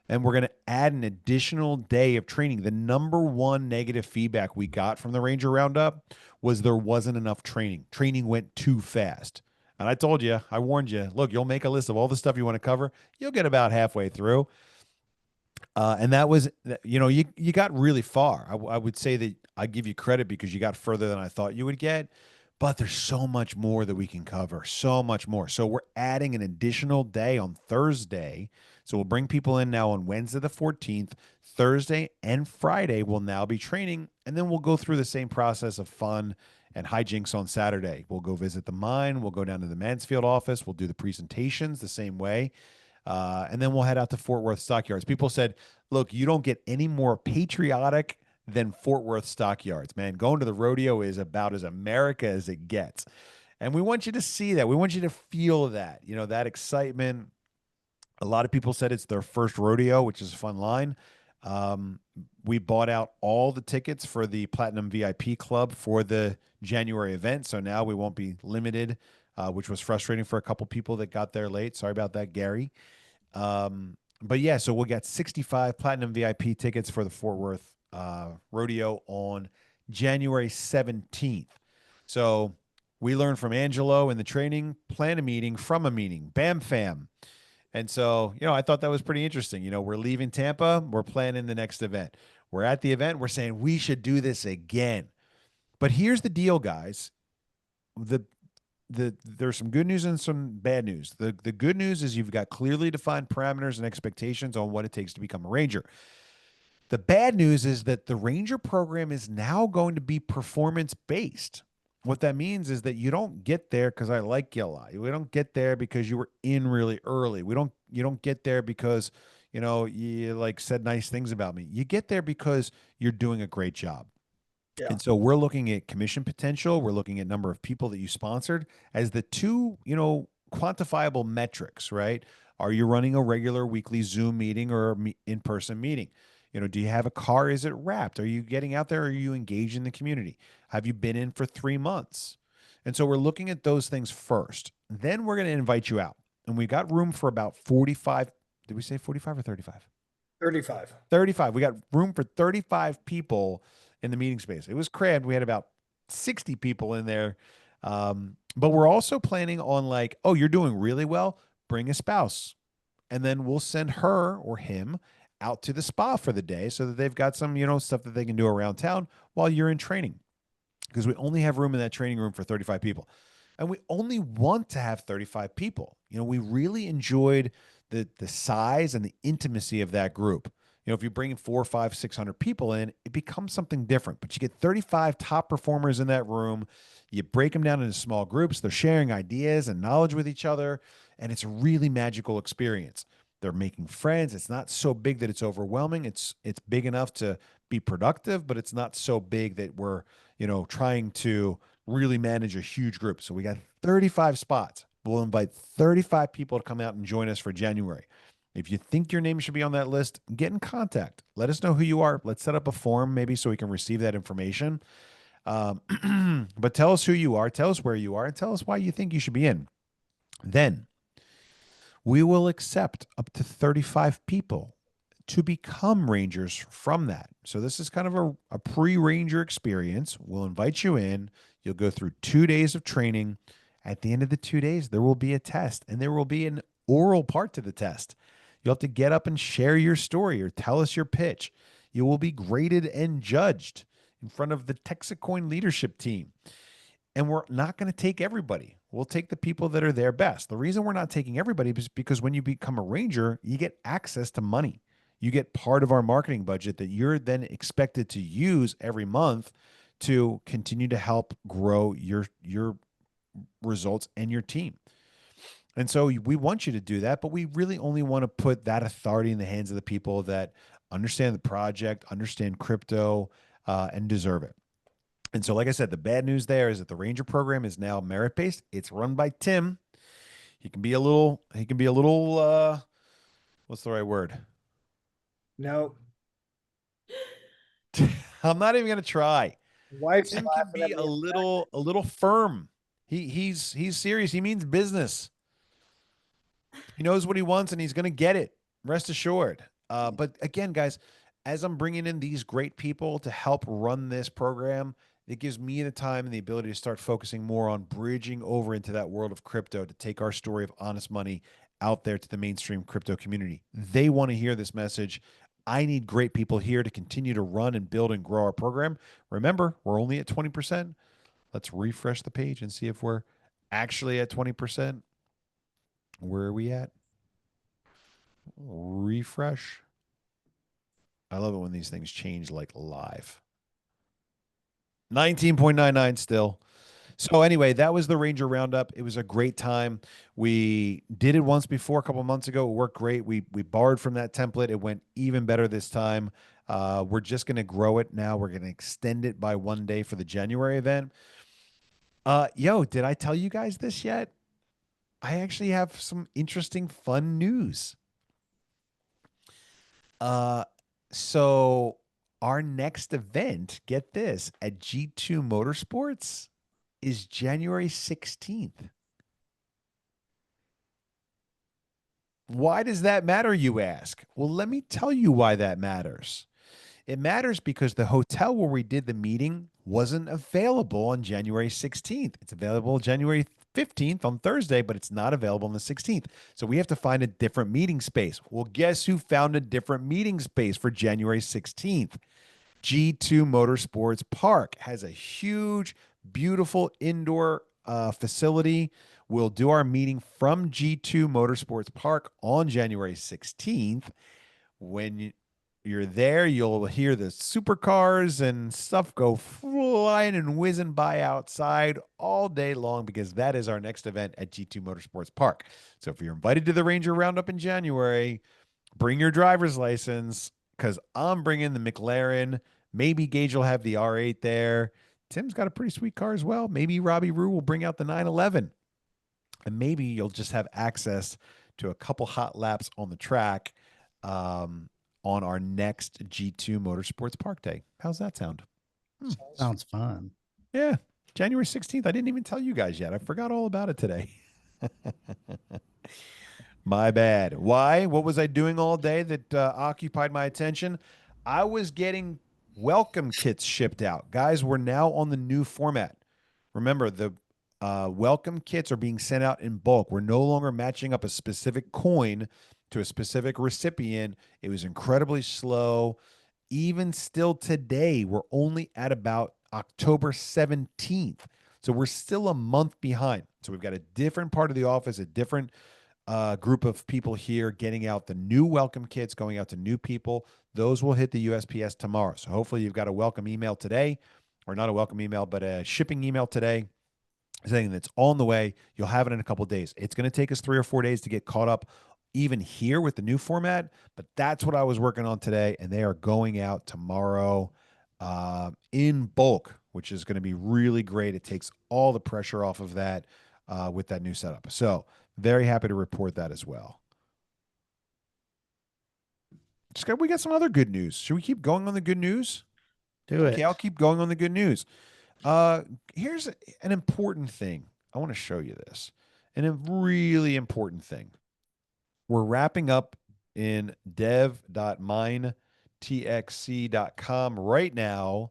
and we're going to add an additional day of training. The number one negative feedback we got from the Ranger Roundup was there wasn't enough training. Training went too fast. And I told you, I warned you, look, you'll make a list of all the stuff you want to cover. You'll get about halfway through. And that was, you know, you got really far. I would say that I give you credit because you got further than I thought you would get. But there's so much more that we can cover, so much more. So we're adding an additional day on Thursday. So we'll bring people in now on Wednesday the 14th. Thursday and Friday will now be training. And then we'll go through the same process of fun and hijinks on Saturday. We'll go visit the mine. We'll go down to the Mansfield office. We'll do the presentations the same way. And then we'll head out to Fort Worth Stockyards. People said, look, you don't get any more patriotic than Fort Worth Stockyards, man. Going to the rodeo is about as America as it gets. And we want you to see that. We want you to feel that, you know, that excitement. A lot of people said it's their first rodeo, which is a fun line. We bought out all the tickets for the Platinum VIP Club for the January event. So now we won't be limited, which was frustrating for a couple people that got there late. Sorry about that, Gary. But yeah, so we'll get 65 Platinum VIP tickets for the Fort Worth rodeo on January 17th. So we learned from Angelo in the training, plan a meeting from a meeting, bam, fam. And so, you know, I thought that was pretty interesting. You know, we're leaving Tampa, we're planning the next event. We're at the event, we're saying we should do this again. But here's the deal, guys. There's some good news and some bad news. The good news is you've got clearly defined parameters and expectations on what it takes to become a ranger. The bad news is that the ranger program is now going to be performance based. What that means is that you don't get there because I like you a lot. We don't get there because you were in really early. You don't get there because, you know, you like said nice things about me. You get there because you're doing a great job. Yeah. And so we're looking at commission potential. We're looking at number of people that you sponsored as the two, you know, quantifiable metrics, right? Are you running a regular weekly Zoom meeting or in-person meeting? You know, do you have a car? Is it wrapped? Are you getting out there? Are you engaged in the community? Have you been in for 3 months? And so we're looking at those things first. Then we're going to invite you out. And we got room for about 45. Did we say 45 or 35? 35. 35. We got room for 35 people in the meeting space. It was crammed. We had about 60 people in there. But we're also planning on like, oh, you're doing really well. Bring a spouse. And then we'll send her or him out to the spa for the day so that they've got some, you know, stuff that they can do around town while you're in training. Because we only have room in that training room for 35 people. And we only want to have 35 people. You know, we really enjoyed the size and the intimacy of that group. You know, if you bring in 400, 500, 600 people in, it becomes something different. But you get 35 top performers in that room. You break them down into small groups. They're sharing ideas and knowledge with each other. And it's a really magical experience. They're making friends. It's not so big that it's overwhelming. It's big enough to be productive, but it's not so big that we're, you know, trying to really manage a huge group. So we got 35 spots. We'll invite 35 people to come out and join us for January. If you think your name should be on that list, get in contact. Let us know who you are. Let's set up a form maybe so we can receive that information. But tell us who you are, tell us where you are, and tell us why you think you should be in. Then we will accept up to 35 people to become Rangers from that. So this is kind of a pre-Ranger experience. We'll invite you in. You'll go through 2 days of training. At the end of the 2 days, there will be a test, and there will be an oral part to the test. You'll have to get up and share your story or tell us your pitch. You will be graded and judged in front of the Texacoin leadership team. And we're not going to take everybody. We'll take the people that are their best. The reason we're not taking everybody is because when you become a Ranger, you get access to money. You get part of our marketing budget that you're then expected to use every month to continue to help grow your results and your team. And so we want you to do that, but we really only want to put that authority in the hands of the people that understand the project, understand crypto, and deserve it. And so, like I said, the bad news there is that the Ranger program is now merit-based. It's run by Tim. He can be a little, what's the right word? No, I'm not even going to try. wife's Tim can laughing at be me. a little firm. He's serious. He means business. He knows what he wants and he's going to get it. Rest assured. But again, guys, as I'm bringing in these great people to help run this program, it gives me the time and the ability to start focusing more on bridging over into that world of crypto to take our story of honest money out there to the mainstream crypto community. They want to hear this message. I need great people here to continue to run and build and grow our program. Remember, we're only at 20%. Let's refresh the page and see if we're actually at 20%. Where are we at? Refresh. I love it when these things change like live. 19.99 still. So anyway, that was the Ranger Roundup. It was a great time. We did it once before a couple months ago. It worked great. We borrowed from that template. It went even better this time. We're just going to grow it now. We're going to extend it by 1 day for the January event. Did I tell you guys this yet? I actually have some interesting, fun news. So our next event, get this, at G2 Motorsports is January 16th. Why does that matter, you ask? Well, let me tell you why that matters. It matters because the hotel where we did the meeting wasn't available on January 16th. It's available January 15th on Thursday, but it's not available on the 16th. So we have to find a different meeting space. Well, guess who found a different meeting space for January 16th? G2 Motorsports Park has a huge, beautiful indoor facility. We'll do our meeting from G2 Motorsports Park on January 16th. When you're there, you'll hear the supercars and stuff go flying and whizzing by outside all day long because that is our next event at G2 Motorsports Park. So if you're invited to the Ranger Roundup in January, bring your driver's license because I'm bringing the McLaren. Maybe Gage will have the R8 there. Tim's got a pretty sweet car as well. Maybe Robbie Rue will bring out the 911. And maybe you'll just have access to a couple hot laps on the track on our next G2 Motorsports Park Day. How's that sound? Sounds fun. Yeah, January 16th. I didn't even tell you guys yet. I forgot all about it today. My bad. Why? What was I doing all day that occupied my attention? I was getting welcome kits shipped out. Guys, we're now on the new format. Remember, the welcome kits are being sent out in bulk. We're no longer matching up a specific coin to a specific recipient. It was incredibly slow. Even still today, we're only at about October 17th. So we're still a month behind. So we've got a different part of the office, a different group of people here getting out the new welcome kits, going out to new people. Those will hit the USPS tomorrow. So hopefully you've got a welcome email today, or not a welcome email, but a shipping email today saying that's on the way. You'll have it in a couple of days. It's going to take us 3 or 4 days to get caught up even here with the new format, but that's what I was working on today, and they are going out tomorrow in bulk, which is going to be really great. It takes all the pressure off of that with that new setup. So very happy to report that as well. We got some other good news. Should we keep going on the good news? Do it. Okay, I'll keep going on the good news. Here's an important thing. I want to show you this. And a really important thing. We're wrapping up in dev.minetxc.com right now.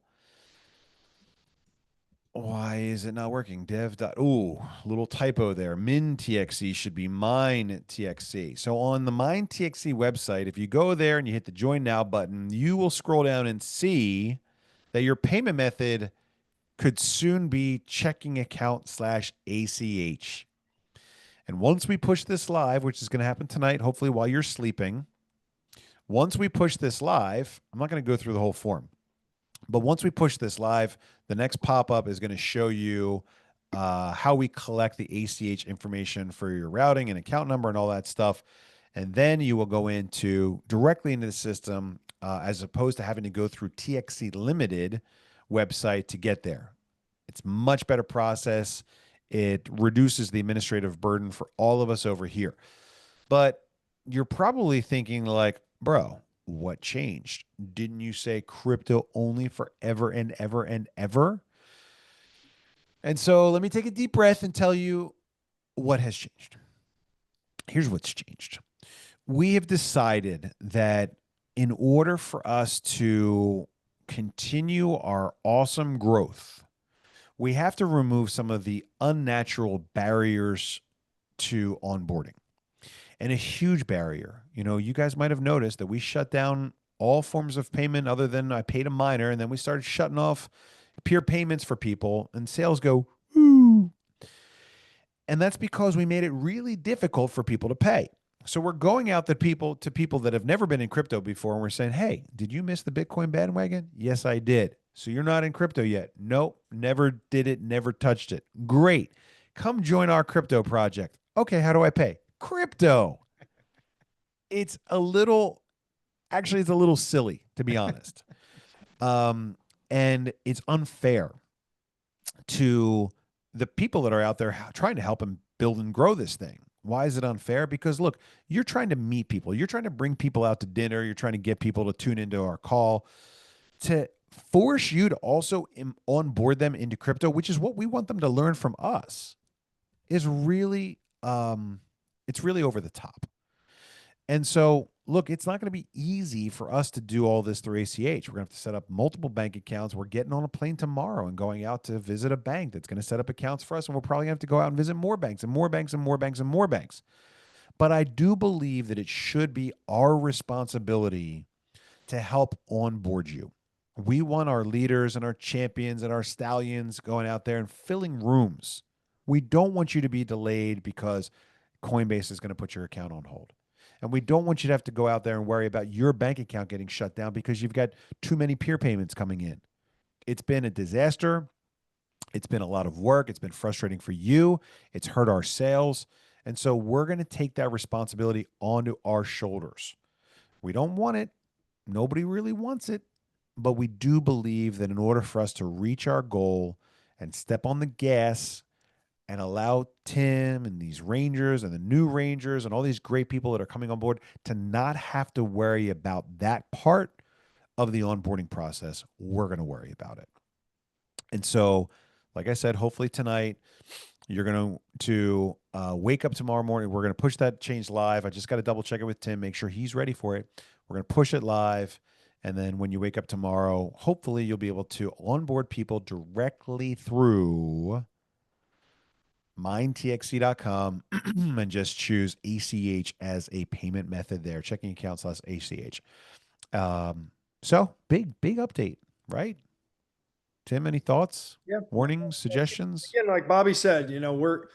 Why is it not working? Dev. Ooh, little typo there. MinTXC should be MineTXC. So on the MineTXC website, if you go there and you hit the Join Now button, you will scroll down and see that your payment method could soon be checking account /ACH. And once we push this live, which is going to happen tonight, hopefully while you're sleeping, once we push this live, I'm not going to go through the whole form, but once we push this live, the next pop-up is going to show you how we collect the ACH information for your routing and account number and all that stuff. And then you will go directly into the system as opposed to having to go through TXC Limited website to get there. It's much better process. It reduces the administrative burden for all of us over here. But you're probably thinking like, bro, what changed? Didn't you say crypto only forever and ever and ever? And so let me take a deep breath and tell you what has changed. Here's what's changed. We have decided that in order for us to continue our awesome growth, we have to remove some of the unnatural barriers to onboarding. And a huge barrier, you guys might have noticed that we shut down all forms of payment other than I paid a miner, and then we started shutting off peer payments for people, and sales go, ooh. And that's because we made it really difficult for people to pay. So we're going out to people that have never been in crypto before, and we're saying, hey, did you miss the Bitcoin bandwagon? Yes, I did. So you're not in crypto yet? Nope, never did it, never touched it. Great. Come join our crypto project. Okay, how do I pay? Crypto. It's a little silly, to be honest. And it's unfair to the people that are out there trying to help them build and grow this thing. Why is it unfair? Because look, you're trying to meet people. You're trying to bring people out to dinner. You're trying to get people to tune into our call. To force you to also onboard them into crypto, which is what we want them to learn from us, is really, it's really over the top. And so, look, it's not going to be easy for us to do all this through ACH. We're going to have to set up multiple bank accounts. We're getting on a plane tomorrow and going out to visit a bank that's going to set up accounts for us. And we're probably going to have to go out and visit more banks and more banks and more banks and more banks. But I do believe that it should be our responsibility to help onboard you. We want our leaders and our champions and our stallions going out there and filling rooms. We don't want you to be delayed because Coinbase is going to put your account on hold. And we don't want you to have to go out there and worry about your bank account getting shut down because you've got too many peer payments coming in. It's been a disaster. It's been a lot of work. It's been frustrating for you. It's hurt our sales. And so we're going to take that responsibility onto our shoulders. We don't want it. Nobody really wants it. But we do believe that in order for us to reach our goal and step on the gas and allow Tim and these Rangers and the new Rangers and all these great people that are coming on board to not have to worry about that part of the onboarding process, we're going to worry about it. And so, like I said, hopefully tonight you're going to wake up tomorrow morning. We're going to push that change live. I just got to double check it with Tim, make sure he's ready for it. We're going to push it live. And then when you wake up tomorrow, hopefully you'll be able to onboard people directly through minetxc.com and just choose ACH as a payment method there, checking account /ACH. So big update, right? Tim, any thoughts? Yeah. Warnings, suggestions? Again, like Bobby said, we're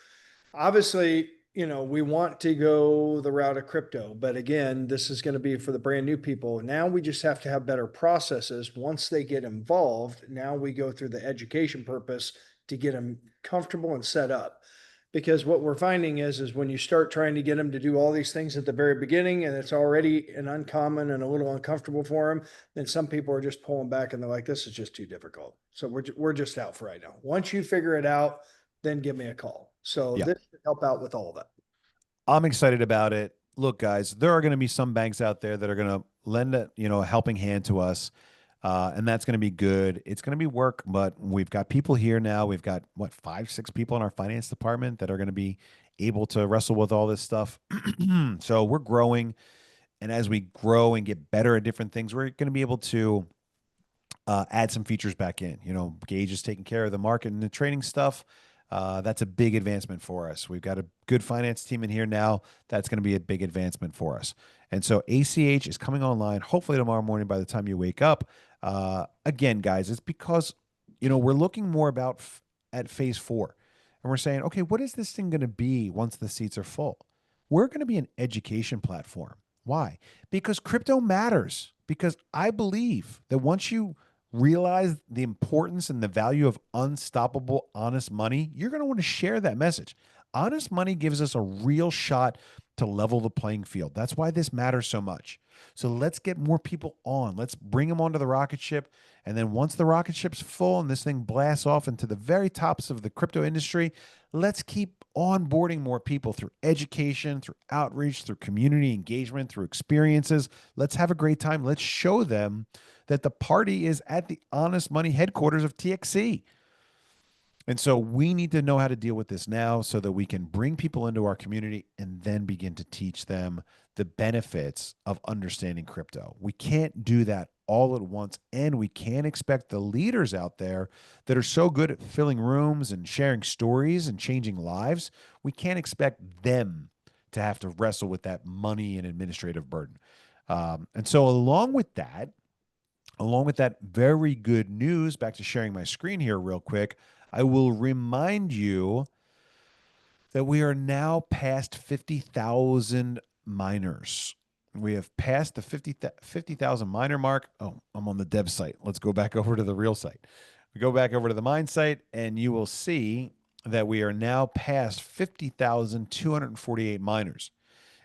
obviously, we want to go the route of crypto, but again, this is going to be for the brand new people. Now we just have to have better processes. Once they get involved, now we go through the education purpose to get them comfortable and set up. Because what we're finding is when you start trying to get them to do all these things at the very beginning, and it's already an uncommon and a little uncomfortable for them, then some people are just pulling back and they're like, this is just too difficult. So we're just out for right now. Once you figure it out, then give me a call. So Yeah. This should help out with all of that. I'm excited about it. Look, guys, there are going to be some banks out there that are going to lend a helping hand to us. And that's going to be good. It's going to be work, but we've got people here now. We've got what, 5, 6 people in our finance department that are going to be able to wrestle with all this stuff. So we're growing. And as we grow and get better at different things, we're going to be able to add some features back in. Gage is taking care of the market and the trading stuff. That's a big advancement for us. We've got a good finance team in here now. That's going to be a big advancement for us. And so ACH is coming online hopefully tomorrow morning by the time you wake up. Again, guys, it's because, we're looking more at phase 4. And we're saying, okay, what is this thing going to be once the seats are full? We're going to be an education platform. Why? Because crypto matters. Because I believe that once you realize the importance and the value of unstoppable, honest money, you're going to want to share that message. Honest money gives us a real shot to level the playing field. That's why this matters so much. So let's get more people on. Let's bring them onto the rocket ship. And then once the rocket ship's full and this thing blasts off into the very tops of the crypto industry, let's keep onboarding more people through education, through outreach, through community engagement, through experiences. Let's have a great time. Let's show them that the party is at the Honest Money headquarters of TXC. And so we need to know how to deal with this now so that we can bring people into our community and then begin to teach them the benefits of understanding crypto. We can't do that all at once, and we can't expect the leaders out there that are so good at filling rooms and sharing stories and changing lives, we can't expect them to have to wrestle with that money and administrative burden. And so along with that very good news, back to sharing my screen here real quick, I will remind you that we are now past 50,000 miners. We have passed the 50,000 miner mark. Oh, I'm on the dev site. Let's go back over to the real site. We go back over to the mine site, and you will see that we are now past 50,248 miners.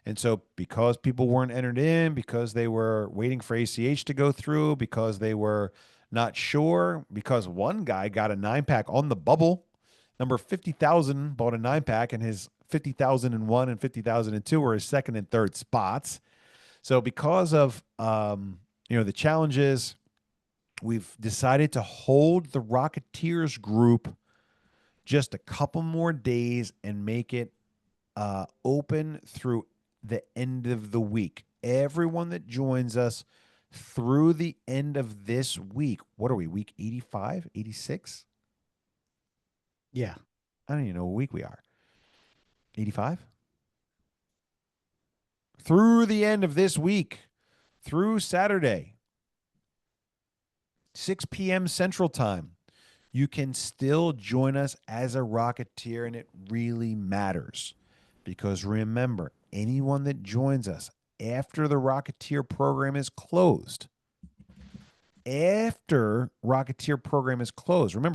And so because people weren't entered in, because they were waiting for ACH to go through, because they were not sure, because one guy got a 9-pack on the bubble, number 50,000 bought a 9-pack, and his 50,001 and 50,002 were his second and third spots. So because of the challenges, we've decided to hold the Rocketeers group just a couple more days and make it open through the end of the week. Everyone that joins us through the end of this week, what are we, week 85, 86? Yeah. I don't even know what week we are. 85? Through the end of this week, through Saturday, 6 p.m. Central Time, you can still join us as a Rocketeer, and it really matters. Because remember, anyone that joins us after the Rocketeer program is closed, remember,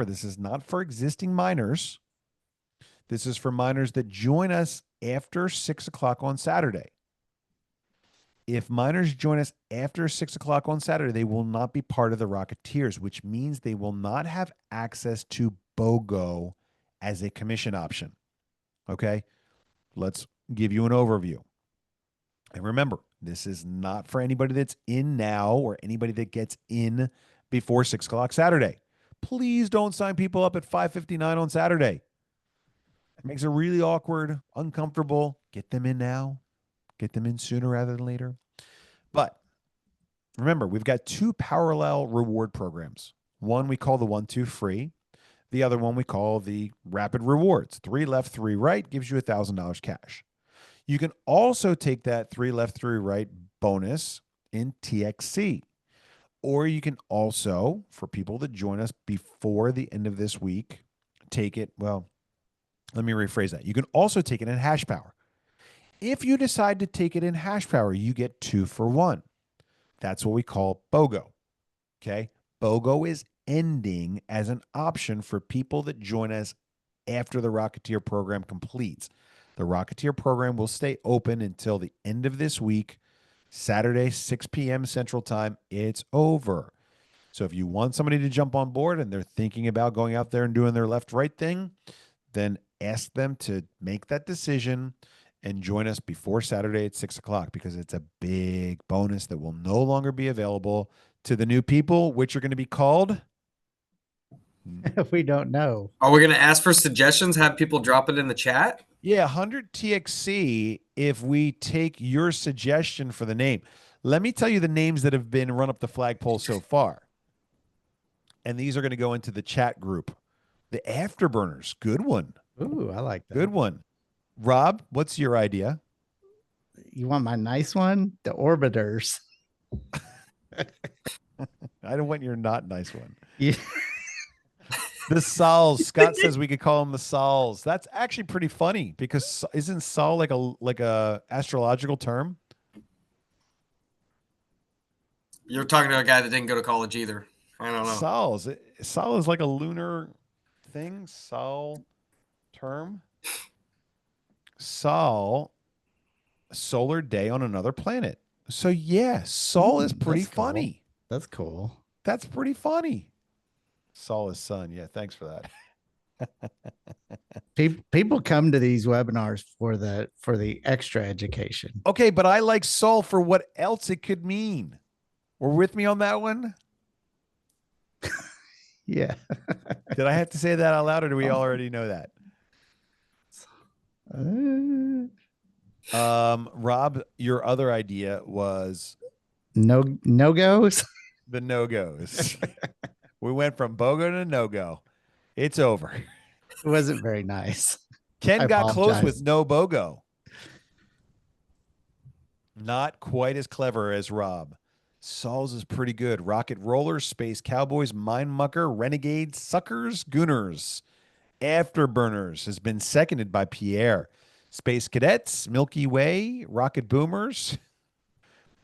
this is not for existing miners. This is for miners that join us after 6 o'clock on Saturday. If miners join us after 6 o'clock on Saturday, they will not be part of the Rocketeers, which means they will not have access to BOGO as a commission option. Okay? Let's give you an overview. And remember, this is not for anybody that's in now or anybody that gets in before 6 o'clock Saturday. Please don't sign people up at 5:59 on Saturday. It makes it really awkward, uncomfortable. Get them in now. Get them in sooner rather than later. But remember, we've got 2 parallel reward programs. One we call the 1-2 free. The other one we call the rapid rewards. 3 left, 3 right gives you $1,000 cash. You can also take that 3 left, 3 right bonus in TXC. Or you can also, for people that join us before the end of this week, take it, well, let me rephrase that. You can also take it in hash power. If you decide to take it in hash power, you get 2 for 1. That's what we call BOGO. Okay? BOGO is ending as an option for people that join us after the Rocketeer program completes. The Rocketeer program will stay open until the end of this week, Saturday, 6 p.m. Central Time. It's over. So if you want somebody to jump on board and they're thinking about going out there and doing their left-right thing, then ask them to make that decision and join us before Saturday at 6 o'clock, because it's a big bonus that will no longer be available to the new people, which are going to be called. We don't know. Are we going to ask for suggestions? Have people drop it in the chat? Yeah, 100 TXC if we take your suggestion for the name. Let me tell you the names that have been run up the flagpole so far. And these are going to go into the chat group. The Afterburners. Good one. Ooh, I like that. Good one. Rob, what's your idea? You want my nice one? The Orbiters. I don't want your not nice one. Yeah. The Sols. Scott says we could call them the Sols. That's actually pretty funny because isn't Sol like a astrological term? You're talking to a guy that didn't go to college either. I don't know. Sols. Sol is like a lunar thing. Sol term. Sol, solar day on another planet. So yeah, Sol is pretty That's cool. funny. That's cool. That's pretty funny. Sol is sun. Yeah, thanks for that. People come to these webinars for the extra education. Okay, but I like Sol for what else it could mean. We're with me on that one? Yeah. Did I have to say that out loud, or do we already know that? Rob, your other idea was No goes. the no-goes. We went from BOGO to no-go. It's over. It wasn't very nice. Ken I got close with apologize. no BOGO. Not quite as clever as Rob. Sol's is pretty good. Rocket Rollers, Space Cowboys, Mind Mucker, Renegades, Suckers, Gooners. Afterburners has been seconded by Pierre. Space Cadets, Milky Way, Rocket Boomers,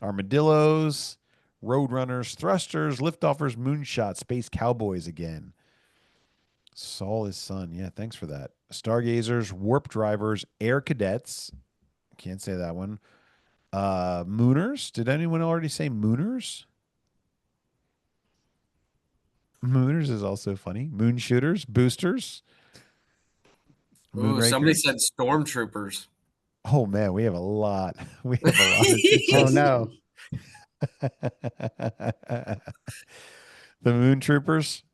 Armadillos, Roadrunners, Thrusters, Liftoffers, Moonshot, Space Cowboys again. Sol is sun. Yeah, thanks for that. Stargazers, Warp Drivers, Air Cadets. Can't say that one. Mooners. Did anyone already say Mooners? Mooners is also funny. Moon Shooters, Boosters. Ooh, somebody Moonrakers. said stormtroopers. Oh man, we have a lot. We have a lot of Oh suggestions. no. The Moon Troopers.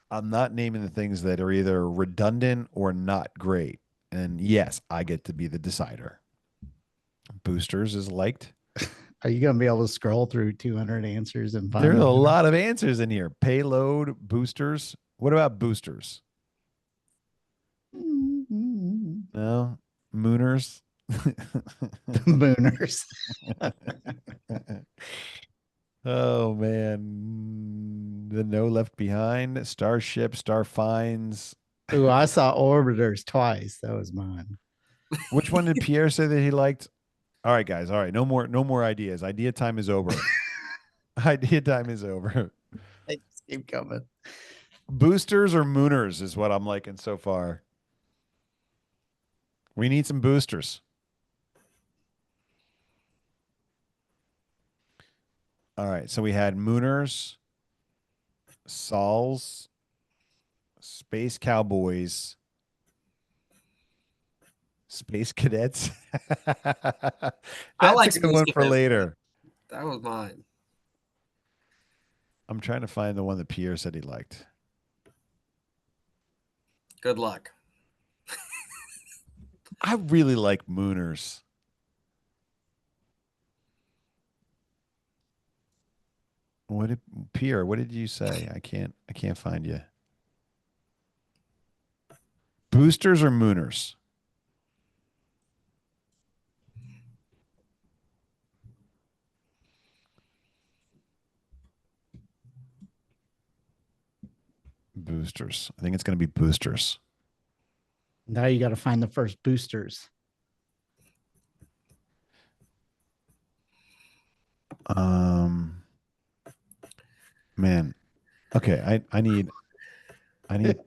I'm not naming the things that are either redundant or not great. And yes, I get to be the decider. Boosters is liked. Are you gonna be able to scroll through 200 answers and find There's a the winner? lot of answers in here. Payload, boosters. What about boosters? No? Mooners? Mooners. Oh man. The No Left Behind, Starship, Starfinds. Ooh, I saw Orbiters twice. That was mine. Which one did Pierre say that he liked? All right, guys. All right. No more ideas. Idea time is over. Idea time is over. They just keep coming. Boosters or Mooners is what I'm liking so far. We need some boosters. All right. So we had Mooners, Sols, Space Cowboys, Space Cadets. That's like a good Space one for Cadets. later. That was mine. I'm trying to find the one that Pierre said he liked. Good luck. I really like Mooners. What did Pierre? What did you say? I can't find you. Boosters or Mooners? Boosters. I think it's going to be boosters. Now you got to find the first boosters. Man. Okay, I need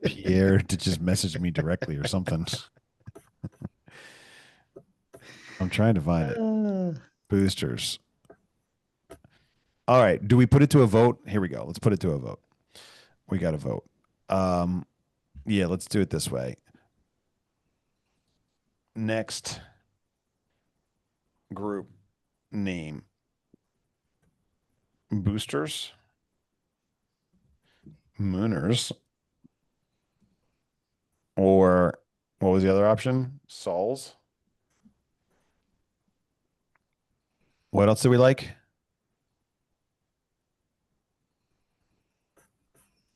Pierre to just message me directly or something. I'm trying to find it. Boosters. All right. Do we put it to a vote? Here we go. Let's put it to a vote. We got to vote. Yeah, let's do it this way. Next group name. boosters, Mooners, or what was the other option? Sols. What else do we like?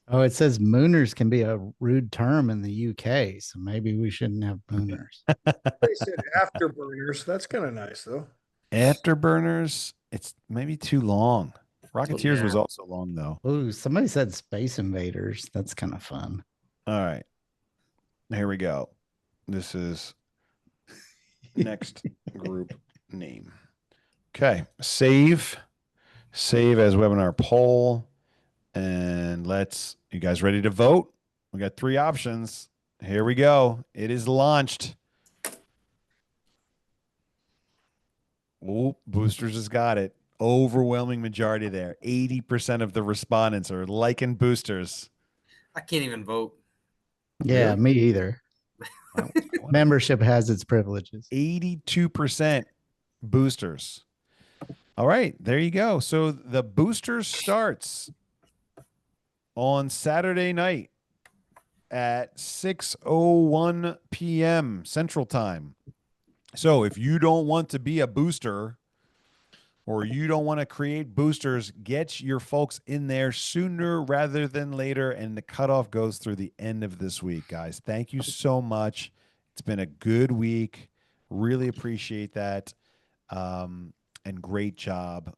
Oh, it says mooners can be a rude term in the UK, so maybe we shouldn't have mooners. They said afterburners. That's kind of nice though. Afterburners. It's maybe too long. Rocketeers was Yeah. also long though. Oh, somebody said space invaders. That's kind of fun. All right. Here we go. This is next group name. Okay. Save as webinar poll. And you guys ready to vote? We got 3 options. Here we go. It is launched. Oh, Boosters has got it. Overwhelming majority there. 80% of the respondents are liking Boosters. I can't even vote. Yeah, Really? me either. Membership has its privileges. 82% Boosters. All right, there you go. So the Boosters starts on Saturday night at 6:01 p.m. Central Time. So if you don't want to be a booster or you don't want to create boosters, get your folks in there sooner rather than later. And the cutoff goes through the end of this week, guys. Thank you so much. It's been a good week. Really appreciate that. And great job.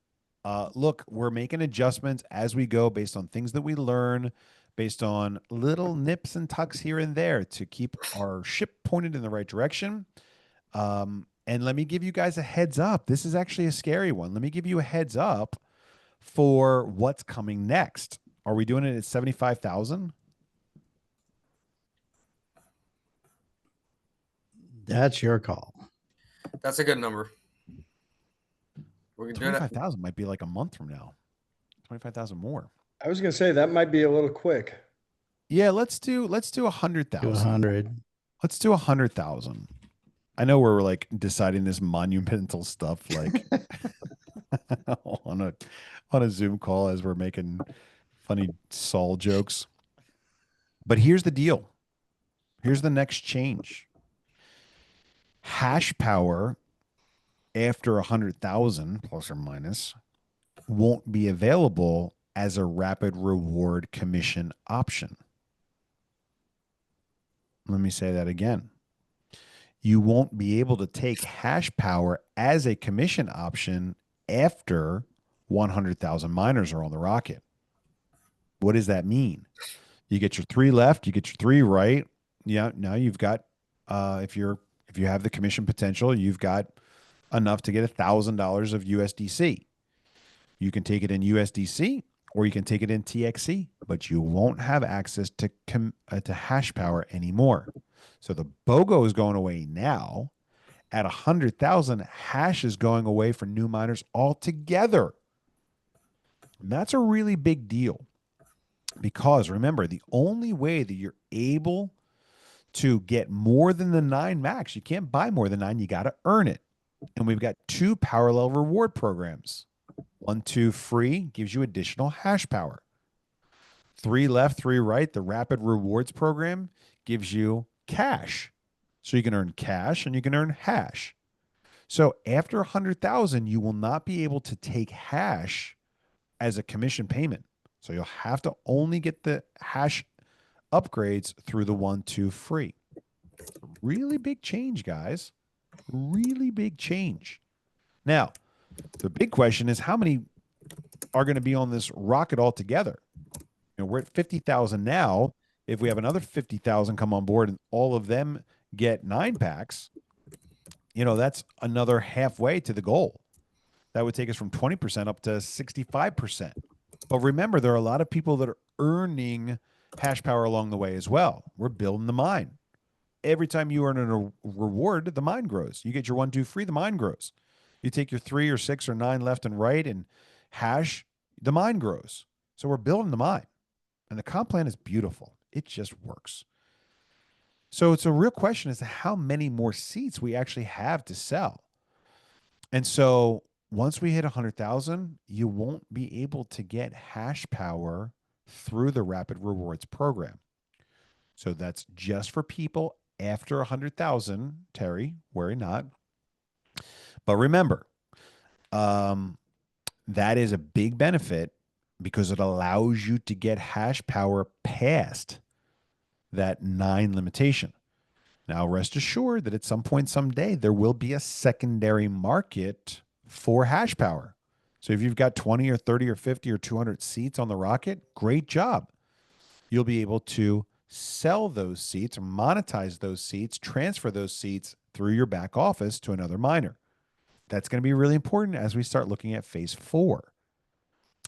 Look, we're making adjustments as we go based on things that we learn, based on little nips and tucks here and there to keep our ship pointed in the right direction. And let me give you guys a heads up. This is actually a scary one. Let me give you a heads up for what's coming next. Are we doing it at 75,000? That's your call. That's a good number. We're doing it. 25,000 might be like a month from now. 25,000 more. I was gonna say that might be a little quick. Yeah, let's do To 100,000. 100. Let's do 100,000. I know we're like deciding this monumental stuff like on a Zoom call as we're making funny Saul jokes. But here's the deal. Here's the next change. Hash power after 100,000 plus or minus won't be available as a rapid reward commission option. Let me say that again. You won't be able to take hash power as a commission option after 100,000 miners are on the rocket. What does that mean? You get your 3 left, you get your 3 right. Yeah, now you've got if you have the commission potential, you've got enough to get $1,000 of USDC. You can take it in USDC or you can take it in TXC, but you won't have access to hash power anymore. So the BOGO is going away now. At 100,000, hash is going away for new miners altogether. And that's a really big deal because remember, the only way that you're able to get more than the 9 max, you can't buy more than 9, you got to earn it. And we've got 2 parallel reward programs. 1, 2 free gives you additional hash power. 3 left, 3 right, the rapid rewards program gives you cash. So you can earn cash and you can earn hash. So after 100,000, you will not be able to take hash as a commission payment. So you'll have to only get the hash upgrades through the 1, 2 free. Really big change, guys. Really big change. Now, the big question is how many are going to be on this rocket altogether? You know, we're at 50,000 now. If we have another 50,000 come on board and all of them get 9 packs, you know, that's another halfway to the goal. That would take us from 20% up to 65%. But remember, there are a lot of people that are earning hash power along the way as well. We're building the mine. Every time you earn a reward, the mine grows. You get your 1, 2 free, the mine grows. You take your 3 or 6 or 9 left and right and hash, the mine grows. So we're building the mine. And the comp plan is beautiful. It just works. So it's a real question as to how many more seats we actually have to sell. And so once we hit 100,000, you won't be able to get hash power through the Rapid Rewards program. So that's just for people after 100,000, Terry, worry not. But remember, um, that is a big benefit because it allows you to get hash power past that 9 limitation. Now, rest assured that at some point someday, there will be a secondary market for hash power. So if you've got 20 or 30 or 50 or 200 seats on the rocket, great job. You'll be able to sell those seats, monetize those seats, transfer those seats through your back office to another miner. That's going to be really important as we start looking at phase 4.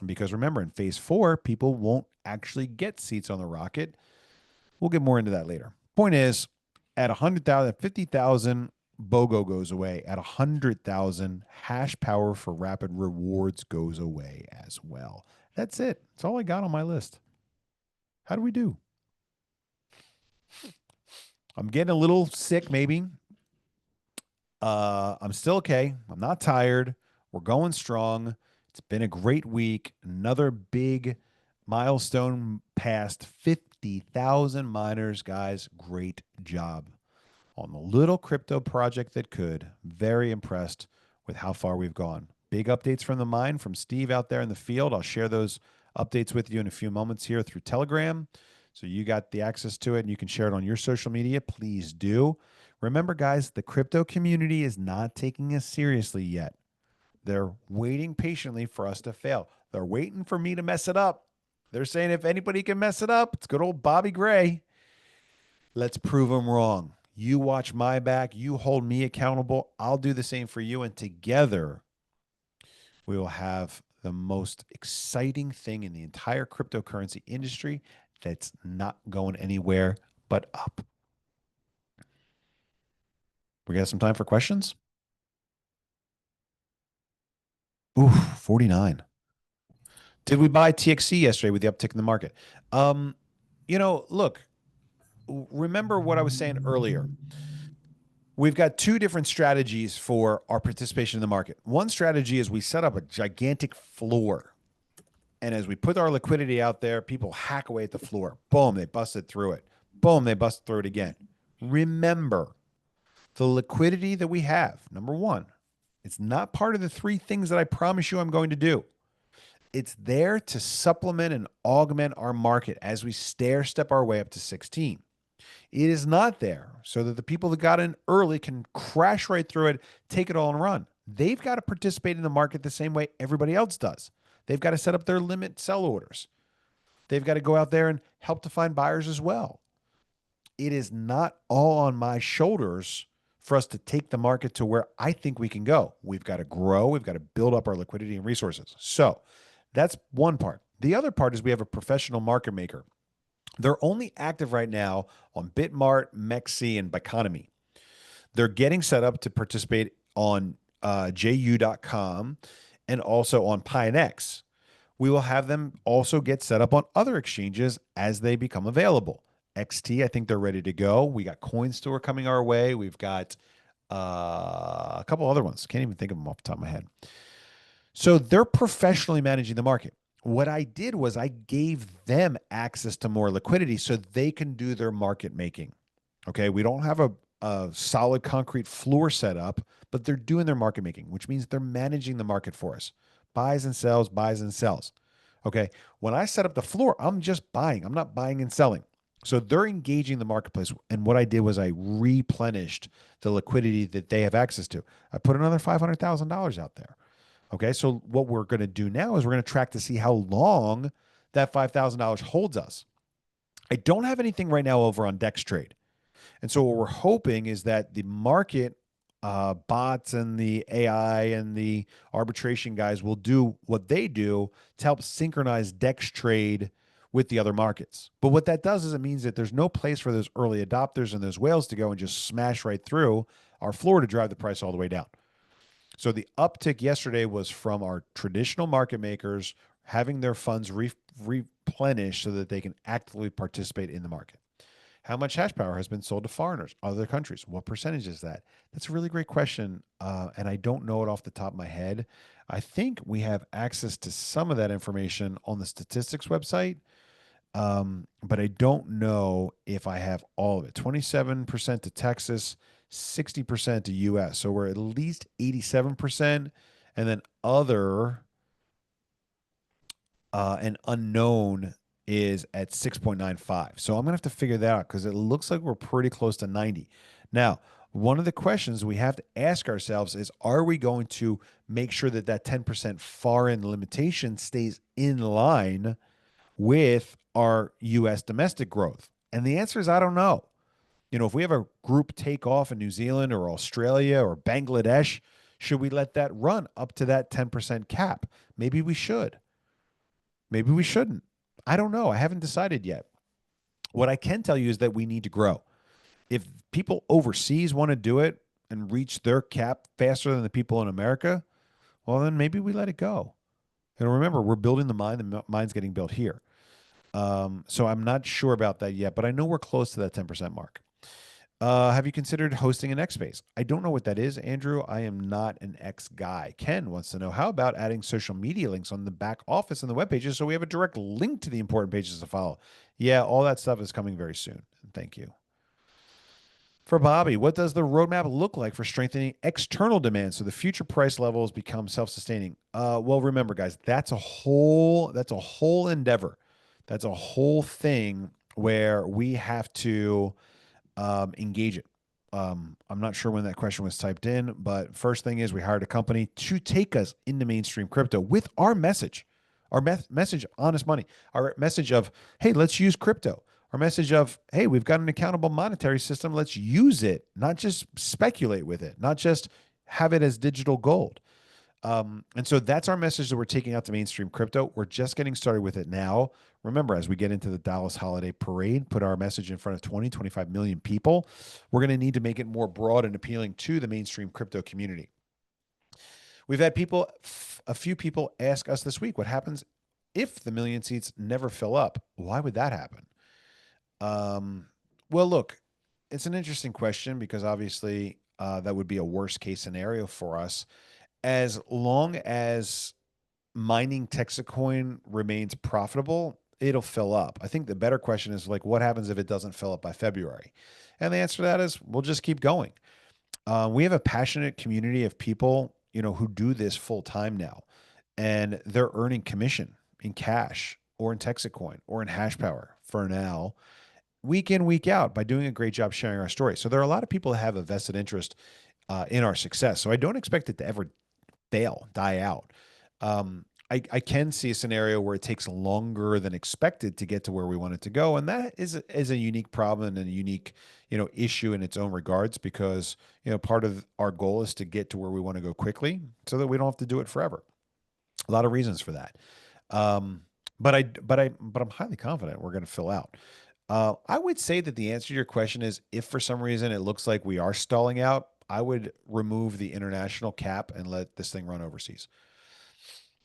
Because remember, in phase 4, people won't actually get seats on the rocket. We'll get more into that later. Point is, at 100,000, 50,000, BOGO goes away. At 100,000, hash power for Rapid Rewards goes away as well. That's it. That's all I got on my list. How do we do? I'm getting a little sick, maybe. I'm still okay. I'm not tired. We're going strong. It's been a great week. Another big milestone past 50,000 miners, guys. Great job on the little crypto project that could. Very impressed with how far we've gone. Big updates from the mine from Steve out there in the field. I'll share those updates with you in a few moments here through Telegram. So you got the access to it and you can share it on your social media. Please do. Remember, guys, the crypto community is not taking us seriously yet. They're waiting patiently for us to fail. They're waiting for me to mess it up. They're saying if anybody can mess it up, it's good old Bobby Gray. Let's prove them wrong. You watch my back. You hold me accountable. I'll do the same for you. And together, we will have the most exciting thing in the entire cryptocurrency industry that's not going anywhere but up. We got some time for questions? Ooh, 49. Did we buy TXC yesterday with the uptick in the market? Look, remember what I was saying earlier. We've got two different strategies for our participation in the market. One strategy is we set up a gigantic floor. And as we put our liquidity out there, people hack away at the floor. Boom, they busted through it. Boom, they busted through it again. Remember, the liquidity that we have, number one, it's not part of the 3 things that I promise you I'm going to do. It's there to supplement and augment our market as we stair step our way up to 16. It is not there so that the people that got in early can crash right through it, take it all and run. They've got to participate in the market the same way everybody else does. They've got to set up their limit sell orders. They've got to go out there and help to find buyers as well. It is not all on my shoulders for us to take the market to where I think we can go. We've got to grow. We've got to build up our liquidity and resources. So that's one part. The other part is we have a professional market maker. They're only active right now on Bitmart, Mexi, and Biconomy. They're getting set up to participate on ju.com and also on Pinex. We will have them also get set up on other exchanges as they become available. XT, I think they're ready to go. We got CoinStore coming our way. We've got a couple other ones. Can't even think of them off the top of my head. So they're professionally managing the market. What I did was I gave them access to more liquidity so they can do their market making. Okay. We don't have a solid concrete floor set up, but they're doing their market making, which means they're managing the market for us. Buys and sells, buys and sells. Okay. When I set up the floor, I'm just buying. I'm not buying and selling. So they're engaging the marketplace. And what I did was I replenished the liquidity that they have access to. I put another $500,000 out there. Okay. So what we're going to do now is we're going to track to see how long that $5,000 holds us. I don't have anything right now over on Dex Trade. And so what we're hoping is that the market bots and the AI and the arbitration guys will do what they do to help synchronize Dex Trade with the other markets. But what that does is it means that there's no place for those early adopters and those whales to go and just smash right through our floor to drive the price all the way down. So the uptick yesterday was from our traditional market makers having their funds replenished so that they can actively participate in the market. How much hash power has been sold to foreigners, other countries? What percentage is that? That's a really great question. And I don't know it off the top of my head. I think we have access to some of that information on the statistics website, but I don't know if I have all of it. 27% to Texas, 60% to US. So we're at least 87%. And then other and unknown is at 6.95. So I'm going to have to figure that out because it looks like we're pretty close to 90. Now, one of the questions we have to ask ourselves is, are we going to make sure that that 10% foreign limitation stays in line with our U.S. domestic growth? And the answer is, I don't know. You know, if we have a group take off in New Zealand or Australia or Bangladesh, should we let that run up to that 10% cap? Maybe we should. Maybe we shouldn't. I don't know. I haven't decided yet. What I can tell you is that we need to grow. If people overseas want to do it and reach their cap faster than the people in America, well, then maybe we let it go. And remember, we're building the mine. The mine's getting built here. So I'm not sure about that yet, but I know we're close to that 10% mark. Have you considered hosting an X space? I don't know what that is, Andrew. I am not an X guy. Ken wants to know, how about adding social media links on the back office and the web pages so we have a direct link to the important pages to follow? Yeah, all that stuff is coming very soon. Thank you. For Bobby, what does the roadmap look like for strengthening external demand so the future price levels become self-sustaining? Well, remember, guys, that's a whole endeavor. That's a whole thing where we have to engage it. I'm not sure when that question was typed in, but first thing is we hired a company to take us into mainstream crypto with our message, message, honest money, our message of, hey, let's use crypto. Our message of, hey, we've got an accountable monetary system. Let's use it, not just speculate with it, not just have it as digital gold. And so that's our message that we're taking out to mainstream crypto. We're just getting started with it now. Remember, as we get into the Dallas holiday parade, put our message in front of 20, 25 million people, we're going to need to make it more broad and appealing to the mainstream crypto community. We've had a few people ask us this week, what happens if the million seats never fill up? Why would that happen? Well, look, it's an interesting question because obviously that would be a worst case scenario for us. As long as mining TEXIT coin remains profitable, it'll fill up. I think the better question is like, what happens if it doesn't fill up by February? And the answer to that is we'll just keep going. We have a passionate community of people, you know, who do this full time now, and they're earning commission in cash or in TEXIT coin or in hash power for now, week in, week out, by doing a great job sharing our story. So there are a lot of people that have a vested interest in our success. So I don't expect it to ever die out. I can see a scenario where it takes longer than expected to get to where we want it to go, and that is a unique problem and a unique, you know, issue in its own regards, because, you know, part of our goal is to get to where we want to go quickly so that we don't have to do it forever. A lot of reasons for that. But I'm highly confident we're going to fill out. I would say that the answer to your question is, if for some reason it looks like we are stalling out, I would remove the international cap and let this thing run overseas.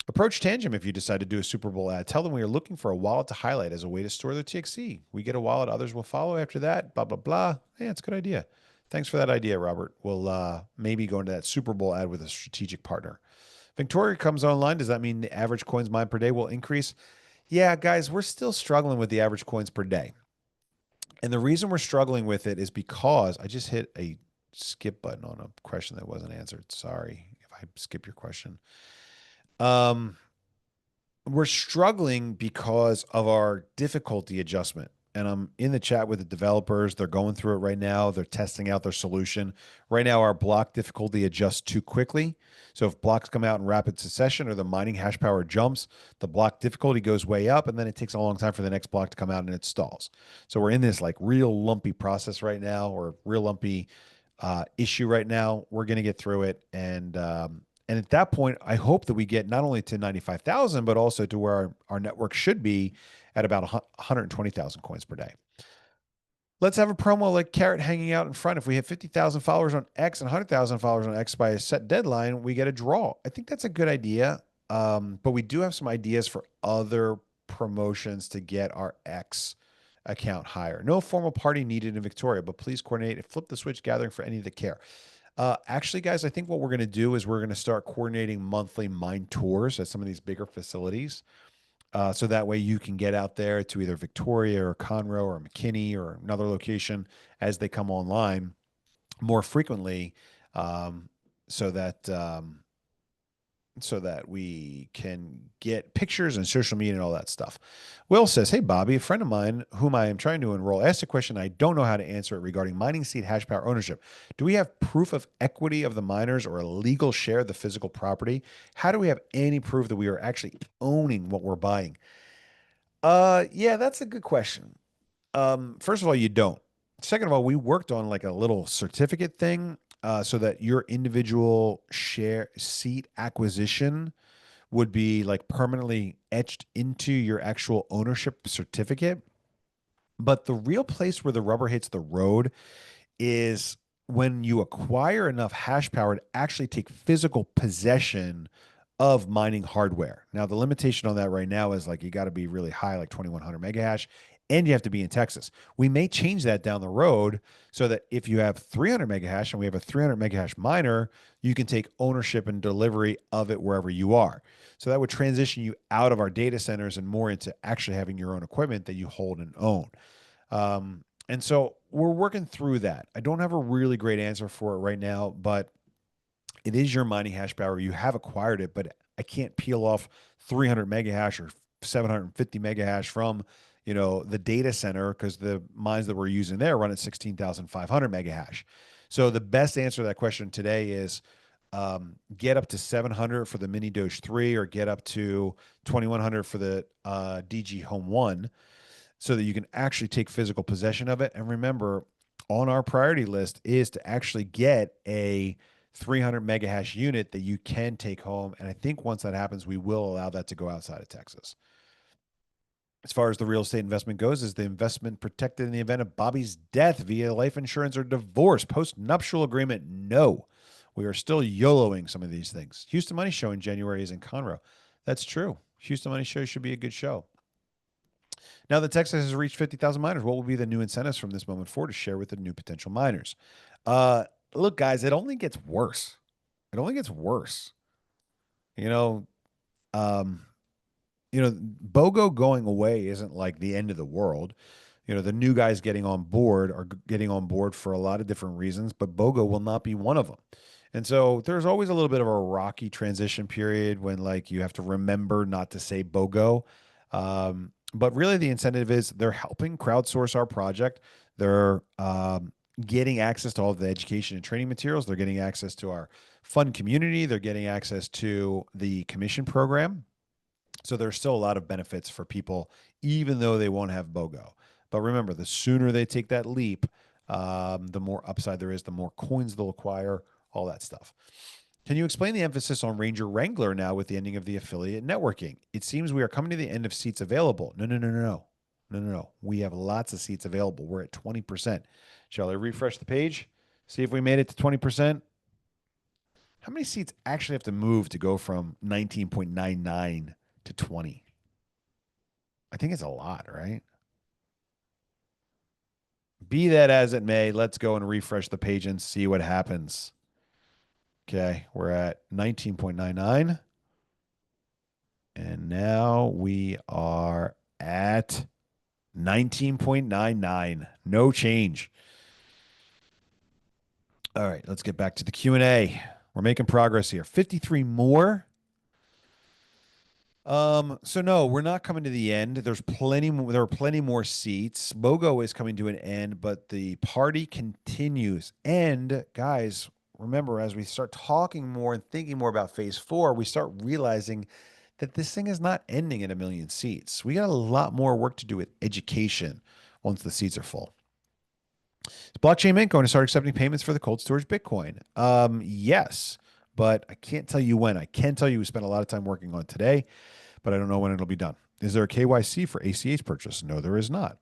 Approach Tangent if you decide to do a Super Bowl ad. Tell them we are looking for a wallet to highlight as a way to store their TXC. We get a wallet, others will follow after that, blah, blah, blah. Yeah, it's a good idea. Thanks for that idea, Robert. We'll maybe go into that Super Bowl ad with a strategic partner. Victoria comes online. Does that mean the average coins mined per day will increase? Yeah, guys, we're still struggling with the average coins per day. And the reason we're struggling with it is because I just hit a skip button on a question that wasn't answered. Sorry if I skip your question. We're struggling because of our difficulty adjustment. And I'm in the chat with the developers. They're going through it right now. They're testing out their solution. Right now, our block difficulty adjusts too quickly. So if blocks come out in rapid succession or the mining hash power jumps, the block difficulty goes way up, and then it takes a long time for the next block to come out and it stalls. So we're in this like real lumpy process right now, or real lumpy issue right now. We're going to get through it. And at that point, I hope that we get not only to 95,000, but also to where our network should be at about 120,000 coins per day. Let's have a promo like Carrot hanging out in front. If we have 50,000 followers on X and 100,000 followers on X by a set deadline, we get a draw. I think that's a good idea. But we do have some ideas for other promotions to get our X account higher. No formal party needed in Victoria, but please coordinate and flip the switch gathering for any that care. Actually, guys, I think what we're going to do is we're going to start coordinating monthly mine tours at some of these bigger facilities. So that way you can get out there to either Victoria or Conroe or McKinney or another location as they come online more frequently, um, so that so that we can get pictures and social media and all that stuff. Will says, "Hey Bobby, a friend of mine whom I am trying to enroll asked a question. I don't know how to answer it regarding mining seed hash power ownership. Do we have proof of equity of the miners or a legal share of the physical property? How do we have any proof that we are actually owning what we're buying?" Yeah, that's a good question. First of all, you don't. Second of all, we worked on like a little certificate thing, so that your individual share seat acquisition would be like permanently etched into your actual ownership certificate. But the real place where the rubber hits the road is when you acquire enough hash power to actually take physical possession of mining hardware. Now, the limitation on that right now is like you got to be really high, like 2100 mega hash, and you have to be in Texas. We may change that down the road so that if you have 300 mega hash and we have a 300 mega hash miner, you can take ownership and delivery of it wherever you are. So that would transition you out of our data centers and more into actually having your own equipment that you hold and own. And so we're working through that. I don't have a really great answer for it right now, but it is your mining hash power. You have acquired it, but I can't peel off 300 mega hash or 750 mega hash from, the data center because the mines that we're using there run at 16,500 mega hash. So the best answer to that question today is get up to 700 for the Mini Doge 3 or get up to 2100 for the DG Home 1 so that you can actually take physical possession of it. And remember, on our priority list is to actually get a 300 mega hash unit that you can take home. And I think once that happens, we will allow that to go outside of Texas. As far as the real estate investment goes, is the investment protected in the event of Bobby's death via life insurance or divorce? Post-nuptial agreement? No. We are still YOLOing some of these things. Houston Money Show in January is in Conroe. That's true. Houston Money Show should be a good show. Now that Texas has reached 50,000 miners, what will be the new incentives from this moment forward to share with the new potential miners? Look, guys, it only gets worse. It only gets worse. You know, um, BOGO going away isn't like the end of the world. The new guys getting on board are getting on board for a lot of different reasons, but BOGO will not be one of them. And so there's always a little bit of a rocky transition period when like you have to remember not to say BOGO. But really the incentive is they're helping crowdsource our project. They're getting access to all of the education and training materials. They're getting access to our fund community. They're getting access to the commission program. So there's still a lot of benefits for people, even though they won't have BOGO. But remember, the sooner they take that leap, the more upside there is, the more coins they'll acquire, all that stuff. Can you explain the emphasis on Ranger Wrangler now with the ending of the affiliate networking? It seems we are coming to the end of seats available. No. We have lots of seats available. We're at 20%. Shall I refresh the page? See if we made it to 20%. How many seats actually have to move to go from 19.99 to 20? I think it's a lot, right? Be that as it may, let's go and refresh the page and see what happens. Okay, we're at 19.99. And now we are at 19.99. No change. All right, let's get back to the Q&A. We're making progress here. 53 more. So no, we're not coming to the end. There are plenty more seats. BOGO is coming to an end, but the party continues. And guys, remember, as we start talking more and thinking more about phase 4, we start realizing that this thing is not ending at 1 million seats. We got a lot more work to do with education once the seats are full. Is Blockchain Mint going to start accepting payments for the cold storage Bitcoin? Yes, but I can't tell you when. I can tell you we spent a lot of time working on it today, but I don't know when it'll be done. Is there a KYC for ACH purchase? No, there is not.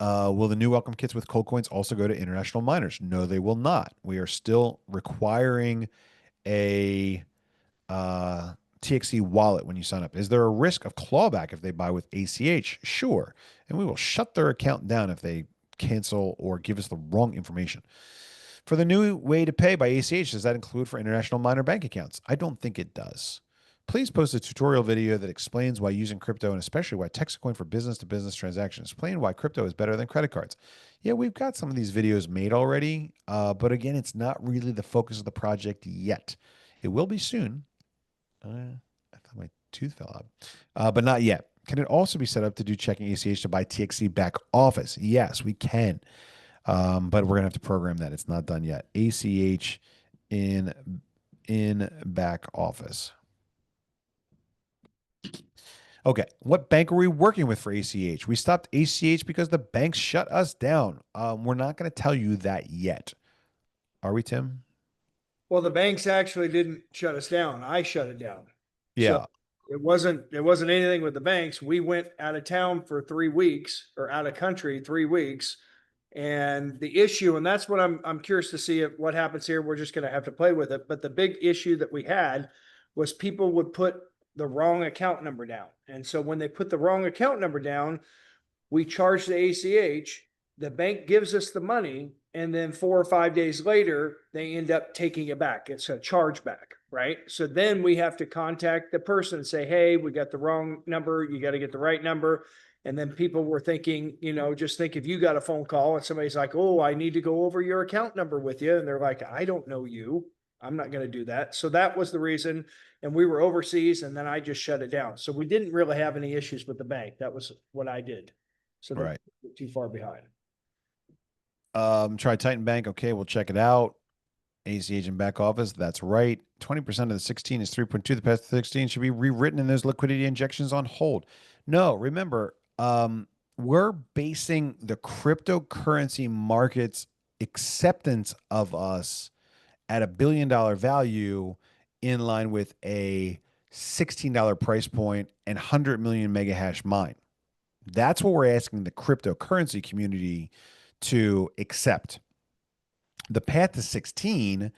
Will the new welcome kits with cold coins also go to international miners? No, they will not. We are still requiring a TXC wallet when you sign up? Is there a risk of clawback if they buy with ACH? Sure. And we will shut their account down if they cancel or give us the wrong information. For the new way to pay by ACH, does that include for international miner bank accounts? I don't think it does. Please post a tutorial video that explains why using crypto and especially why TexaCoin for business-to-business transactions. Explain why crypto is better than credit cards. Yeah, we've got some of these videos made already, but again, it's not really the focus of the project yet. It will be soon. I thought my tooth fell out, but not yet. Can it also be set up to do checking ACH to buy TXC back office? Yes, we can. But we're gonna have to program that. It's not done yet. ACH in back office. Okay, what bank are we working with for ACH? We stopped ACH because the banks shut us down. We're not going to tell you that yet. Are we, Tim? Well, the banks actually didn't shut us down. I shut it down. Yeah. So it wasn't anything with the banks. We went out of town for 3 weeks, or out of country 3 weeks. And the issue, and that's what I'm curious to see what happens here. We're just going to have to play with it. But the big issue that we had was people would put the wrong account number down. And so when they put the wrong account number down, we charge the ACH, the bank gives us the money, and then 4 or 5 days later, they end up taking it back. It's a chargeback, right? So then we have to contact the person and say, hey, we got the wrong number. You got to get the right number. And then people were thinking, just think if you got a phone call and somebody's like, oh, I need to go over your account number with you. And they're like, I don't know you. I'm not going to do that. So that was the reason. And we were overseas, and then I just shut it down. So we didn't really have any issues with the bank. That was what I did. So they're too far behind. Try Titan Bank. Okay, we'll check it out. ACH in back office. That's right. 20% of the 16 is 3.2. The past 16 should be rewritten, and those liquidity injections on hold. No, remember, we're basing the cryptocurrency market's acceptance of us at $1 billion value in line with a $16 price point and 100 million mega hash mine. That's what we're asking the cryptocurrency community to accept. The path to 16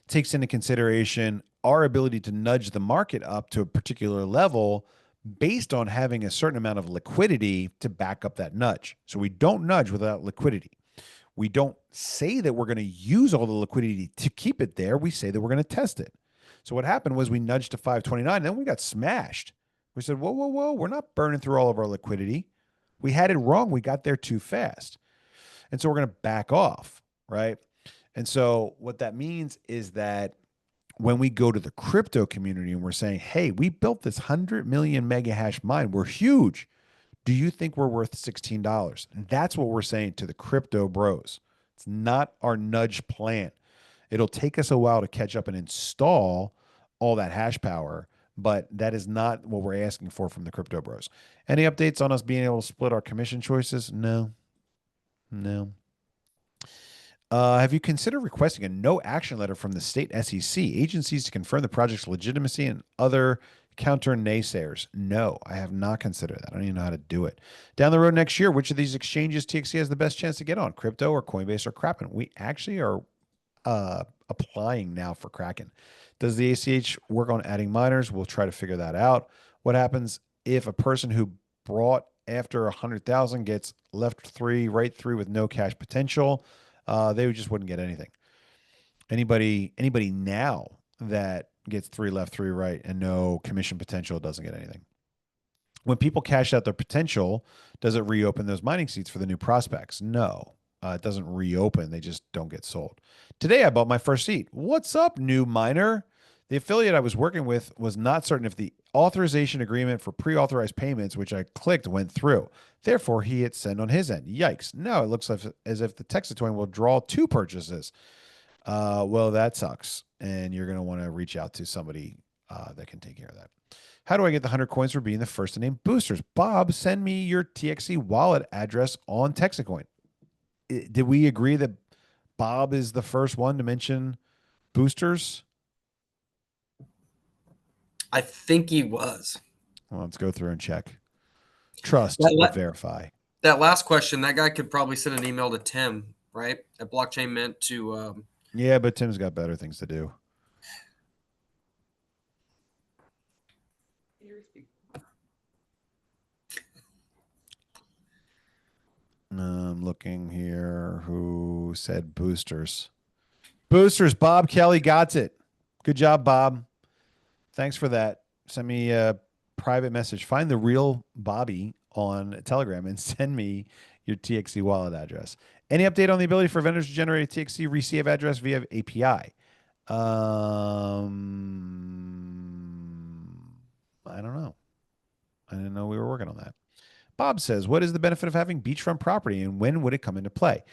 takes into consideration our ability to nudge the market up to a particular level based on having a certain amount of liquidity to back up that nudge. So we don't nudge without liquidity. We don't say that we're going to use all the liquidity to keep it there. We say that we're going to test it. So what happened was we nudged to 529, and then we got smashed. We said, whoa, whoa, whoa, we're not burning through all of our liquidity. We had it wrong. We got there too fast. And so we're going to back off, right? And so what that means is that when we go to the crypto community and we're saying, hey, we built this 100 million mega hash mine. We're huge. Do you think we're worth $16? And that's what we're saying to the crypto bros. It's not our nudge plan. It'll take us a while to catch up and install all that hash power, but that is not what we're asking for from the crypto bros. Any updates on us being able to split our commission choices? No. Have you considered requesting a no action letter from the state SEC agencies to confirm the project's legitimacy and other counter naysayers? No, I have not considered that. I don't even know how to do it. Down the road next year, which of these exchanges TXC has the best chance to get on? Crypto or Coinbase or Kraken? We actually are applying now for Kraken. Does the ACH work on adding miners? We'll try to figure that out. What happens if a person who brought after 100,000 gets left 3, right 3 with no cash potential? They just wouldn't get anything. Anybody now that gets 3 left, 3 right, and no commission potential doesn't get anything. When people cash out their potential, does it reopen those mining seats for the new prospects? No, it doesn't reopen. They just don't get sold. Today, I bought my first seat. What's up, new miner? The affiliate I was working with was not certain if the authorization agreement for pre-authorized payments, which I clicked, went through. Therefore, he hit send on his end. Yikes. Now it looks as if the TEXIT Coin will draw 2 purchases. Well, that sucks. And you're going to want to reach out to somebody that can take care of that. How do I get the 100 coins for being the first to name boosters? Bob, send me your TXC wallet address on TEXIT Coin. Did we agree that Bob is the first one to mention boosters? I think he was. Well, let's go through and check. Trust but verify. That last question, that guy could probably send an email to Tim, right? At Blockchain Mint to. Yeah, but Tim's got better things to do. I'm looking here. Who said boosters? Boosters. Bob Kelly got it. Good job, Bob. Thanks for that. Send me a private message. Find the real Bobby on Telegram and send me your TXC wallet address. Any update on the ability for vendors to generate a TXC receive address via API? I don't know. I didn't know we were working on that. Bob says, what is the benefit of having beachfront property and when would it come into play?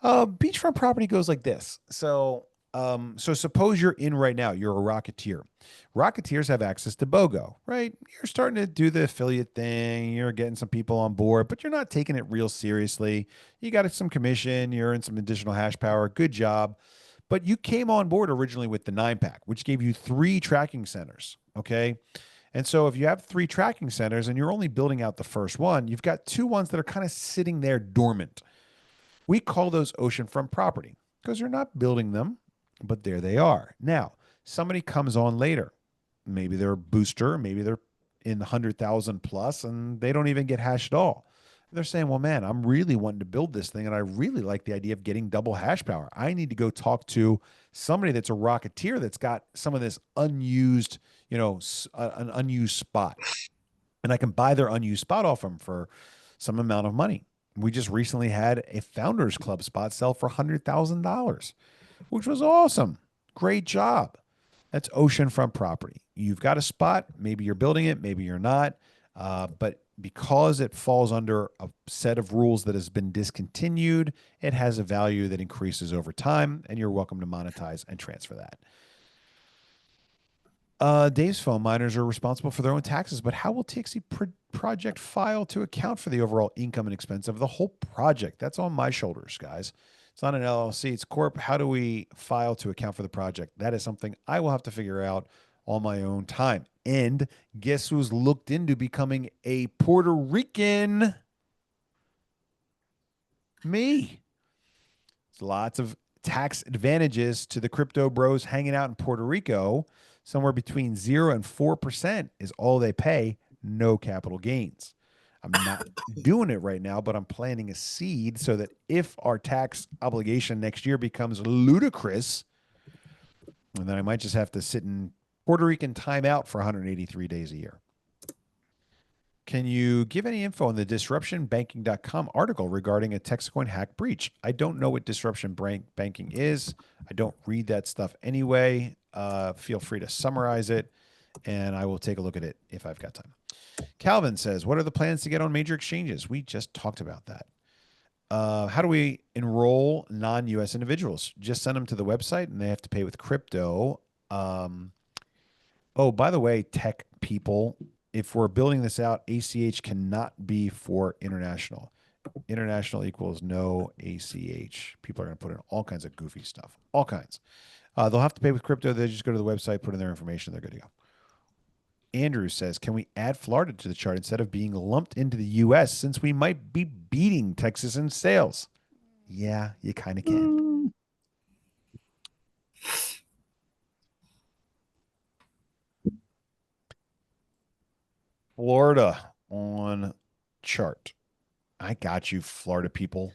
Beachfront property goes like this. So suppose you're in right now, you're a Rocketeer. Rocketeers have access to BOGO, right? You're starting to do the affiliate thing. You're getting some people on board, but you're not taking it real seriously. You got some commission. You're in some additional hash power. Good job. But you came on board originally with the 9-pack, which gave you 3 tracking centers. Okay. And so if you have 3 tracking centers and you're only building out the first one, you've got 2 ones that are kind of sitting there dormant. We call those oceanfront property because you're not building them, but there they are. Now, somebody comes on later. Maybe they're a booster, maybe they're in the 100,000 plus and they don't even get hashed at all. They're saying, well, man, I'm really wanting to build this thing and I really like the idea of getting double hash power. I need to go talk to somebody that's a Rocketeer that's got some of this unused, an unused spot. And I can buy their unused spot off them for some amount of money. We just recently had a Founders Club spot sell for $100,000, which was awesome. Great job. That's oceanfront property. You've got a spot. Maybe you're building it. Maybe you're not. But because it falls under a set of rules that has been discontinued, it has a value that increases over time, and you're welcome to monetize and transfer that. Dave's phone miners are responsible for their own taxes, but how will TXC project file to account for the overall income and expense of the whole project? That's on my shoulders, guys. It's not an LLC, it's corp. How do we file to account for the project? That is something I will have to figure out on my own time. And guess who's looked into becoming a Puerto Rican? Me. There's lots of tax advantages to the crypto bros hanging out in Puerto Rico. Somewhere between 0 and 4% is all they pay, no capital gains. I'm not doing it right now, but I'm planting a seed so that if our tax obligation next year becomes ludicrous, and then I might just have to sit in Puerto Rican timeout for 183 days a year. Can you give any info on the disruptionbanking.com article regarding a Texacoin hack breach? I don't know what disruption banking is. I don't read that stuff anyway. Feel free to summarize it, and I will take a look at it if I've got time. Calvin says, what are the plans to get on major exchanges? We just talked about that. How do we enroll non-U.S. individuals? Just send them to the website, and they have to pay with crypto. Oh, by the way, tech people, if we're building this out, ACH cannot be for international. International equals no ACH. People are going to put in all kinds of goofy stuff, all kinds. They'll have to pay with crypto. They just go to the website, put in their information. They're good to go. Andrew says, can we add Florida to the chart instead of being lumped into the U.S. since we might be beating Texas in sales? Yeah, you kind of can. Florida on chart. I got you, Florida people.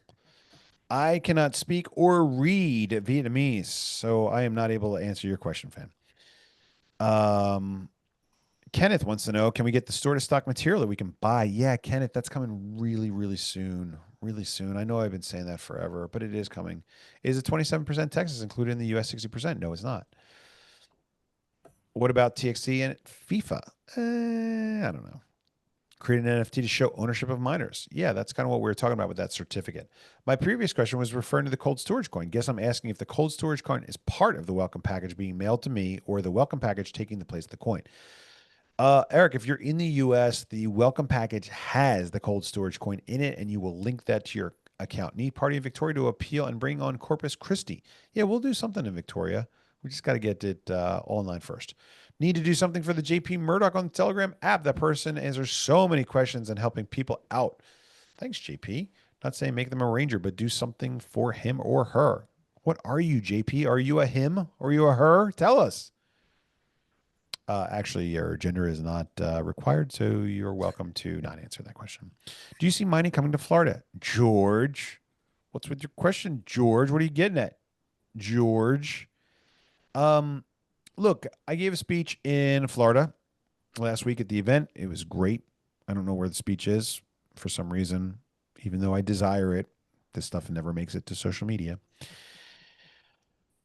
I cannot speak or read Vietnamese, so I am not able to answer your question, fan. Kenneth wants to know, can we get the store to stock material that we can buy? Yeah, Kenneth, that's coming really, really soon. Really soon. I know I've been saying that forever, but it is coming. Is it 27% Texas included in the US 60%? No, it's not. What about TXC and FIFA? I don't know. Create an NFT to show ownership of miners. Yeah, that's kind of what we were talking about with that certificate. My previous question was referring to the cold storage coin. Guess I'm asking if the cold storage coin is part of the welcome package being mailed to me or the welcome package taking the place of the coin. Eric, if you're in the US, the welcome package has the cold storage coin in it, and you will link that to your account. Need Party in Victoria to appeal and bring on Corpus Christi. Yeah, we'll do something in Victoria. We just got to get it online first. Need to do something for the JP Murdoch on the Telegram app. That person answers so many questions and helping people out. Thanks, JP. Not saying make them a ranger, but do something for him or her. What are you, JP? Are you a him or are you a her? Tell us. Actually, your gender is not required, so you're welcome to not answer that question. Do you see mining coming to Florida? George, what's with your question, George? What are you getting at, George? Um, Look, I gave a speech in Florida last week at the event. It was great. I don't know where the speech is for some reason, even though I desire it. This stuff never makes it to social media.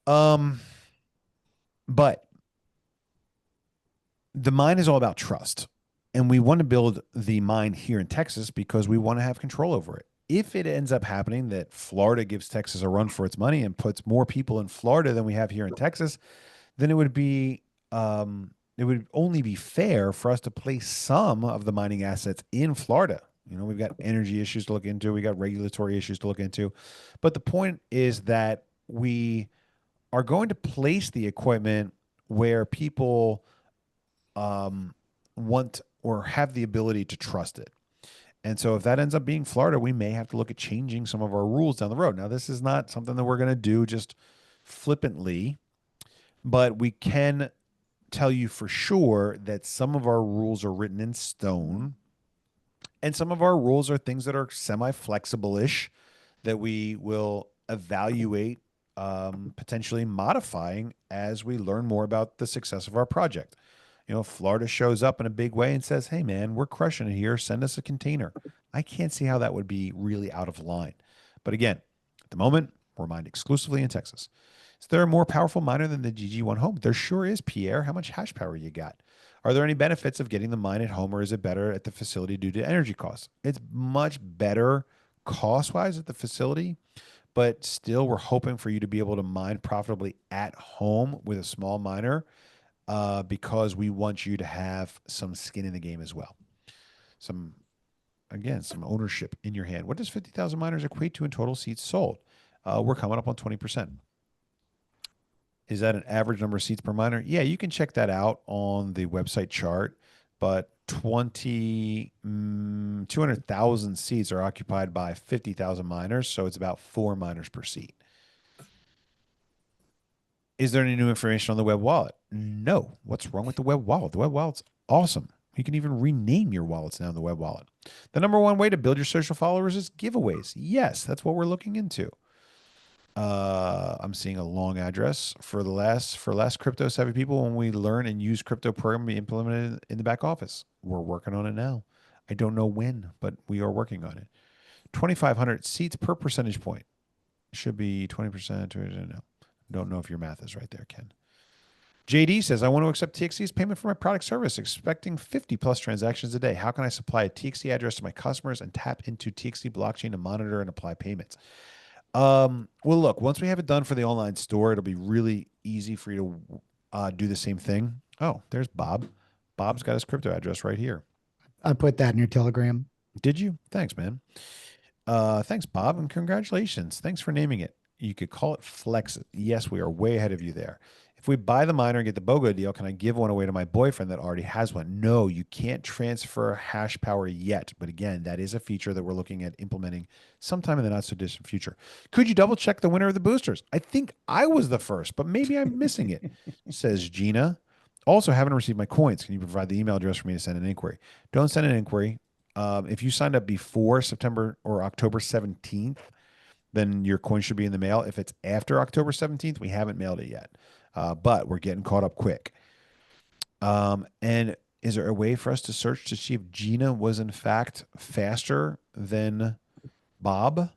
Um, but the mine is all about trust. And we want to build the mine here in Texas because we want to have control over it. If it ends up happening that Florida gives Texas a run for its money and puts more people in Florida than we have here in Texas, then it would only be fair for us to place some of the mining assets in Florida. You know, we've got energy issues to look into, we got regulatory issues to look into. But the point is that we are going to place the equipment where people want or have the ability to trust it. And so if that ends up being Florida, we may have to look at changing some of our rules down the road. Now, this is not something that we're going to do just flippantly, but we can tell you for sure that some of our rules are written in stone and some of our rules are things that are semi-flexible-ish that we will evaluate potentially modifying as we learn more about the success of our project. You know, if Florida shows up in a big way and says, hey, man, we're crushing it here, send us a container. I can't see how that would be really out of line. But again, at the moment, we're mined exclusively in Texas. Is there a more powerful miner than the GG1 home? There sure is, Pierre. How much hash power you got? Are there any benefits of getting the mine at home, or is it better at the facility due to energy costs? It's much better cost-wise at the facility, but still we're hoping for you to be able to mine profitably at home with a small miner because we want you to have some skin in the game as well. Some ownership in your hand. What does 50,000 miners equate to in total seats sold? We're coming up on 20%. Is that an average number of seats per miner? Yeah, you can check that out on the website chart, but 200,000 seats are occupied by 50,000 miners, so it's about 4 miners per seat. Is there any new information on the web wallet? No. What's wrong with the web wallet? The web wallet's awesome. You can even rename your wallets now in the web wallet. The number one way to build your social followers is giveaways. Yes, that's what we're looking into. I'm seeing a long address for less crypto savvy people when we learn and use crypto program we implemented in the back office. We're working on it now. I don't know when, but we are working on it. 2,500 seats per percentage point. Should be 20%. No. Don't know if your math is right there, Ken. JD says, I want to accept TXC's payment for my product service, expecting 50 plus transactions a day. How can I supply a TXC address to my customers and tap into TXC blockchain to monitor and apply payments? Well, look, once we have it done for the online store, it'll be really easy for you to do the same thing. Oh, there's Bob. Bob's got his crypto address right here. I put that in your Telegram. Did you? Thanks, man. Thanks, Bob, and congratulations. Thanks for naming it. You could call it Flex. Yes, we are way ahead of you there. If we buy the miner and get the BOGO deal, can I give one away to my boyfriend that already has one? No, you can't transfer hash power yet. But again, that is a feature that we're looking at implementing sometime in the not so distant future. Could you double check the winner of the boosters? I think I was the first, but maybe I'm missing it, says Gina. Also, haven't received my coins. Can you provide the email address for me to send an inquiry? Don't send an inquiry. If you signed up before September or October 17th, then your coin should be in the mail. If it's after October 17th, we haven't mailed it yet. But we're getting caught up quick. And is there a way for us to search to see if Gina was in fact faster than Bob?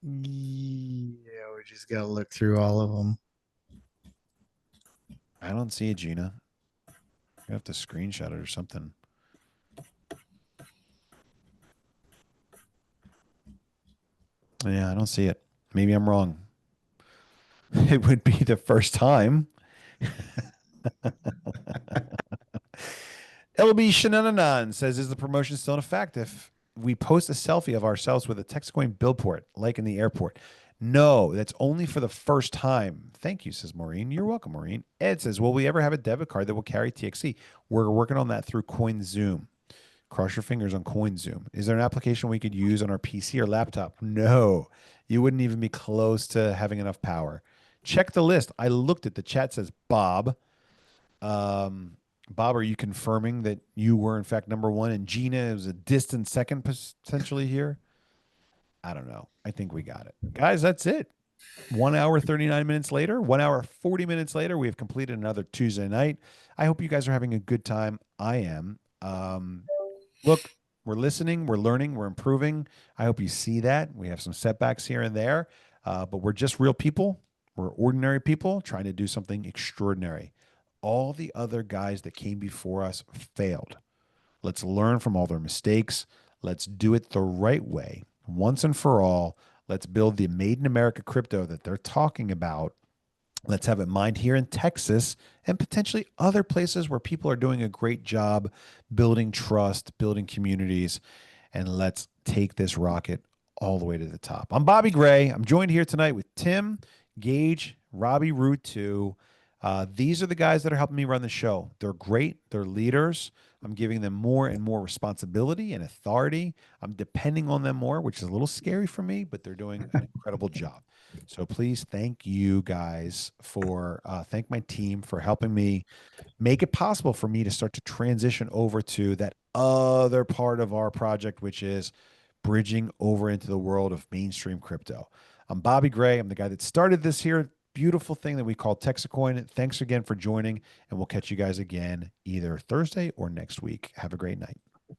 Yeah, we just got to look through all of them. I don't see it, Gina. You have to screenshot it or something. Yeah, I don't see it. Maybe I'm wrong. It would be the first time. LB Shenananan says, is the promotion still in effect if we post a selfie of ourselves with a Texcoin billboard, like in the airport? No, that's only for the first time. Thank you, says Maureen. You're welcome, Maureen. Ed says, will we ever have a debit card that will carry TXC? We're working on that through CoinZoom. Cross your fingers on CoinZoom. Is there an application we could use on our PC or laptop? No, you wouldn't even be close to having enough power. check the list. I looked at the chat says Bob. Bob, are you confirming that you were in fact number one and Gina is a distant second potentially here? I don't know. I think we got it. Guys, that's it. 1 hour, 39 minutes later, 1 hour, 40 minutes later, we have completed another Tuesday night. I hope you guys are having a good time. I am. Look, we're listening, we're learning, we're improving. I hope you see that. We have some setbacks here and there, but we're just real people. We're ordinary people trying to do something extraordinary. All the other guys that came before us failed. Let's learn from all their mistakes. Let's do it the right way, once and for all. Let's build the Made in America crypto that they're talking about. Let's have it mined here in Texas and potentially other places where people are doing a great job building trust, building communities, and let's take this rocket all the way to the top. I'm Bobby Gray. I'm joined here tonight with Tim, Gage, Robbie Root 2. These are the guys that are helping me run the show. They're great. They're leaders. I'm giving them more and more responsibility and authority. I'm depending on them more, which is a little scary for me, but they're doing an incredible job. So please thank you guys for, thank my team for helping me make it possible for me to start to transition over to that other part of our project, which is bridging over into the world of mainstream crypto. I'm Bobby Gray. I'm the guy that started this here beautiful thing that we call Texacoin. Thanks again for joining, and we'll catch you guys again either Thursday or next week. Have a great night.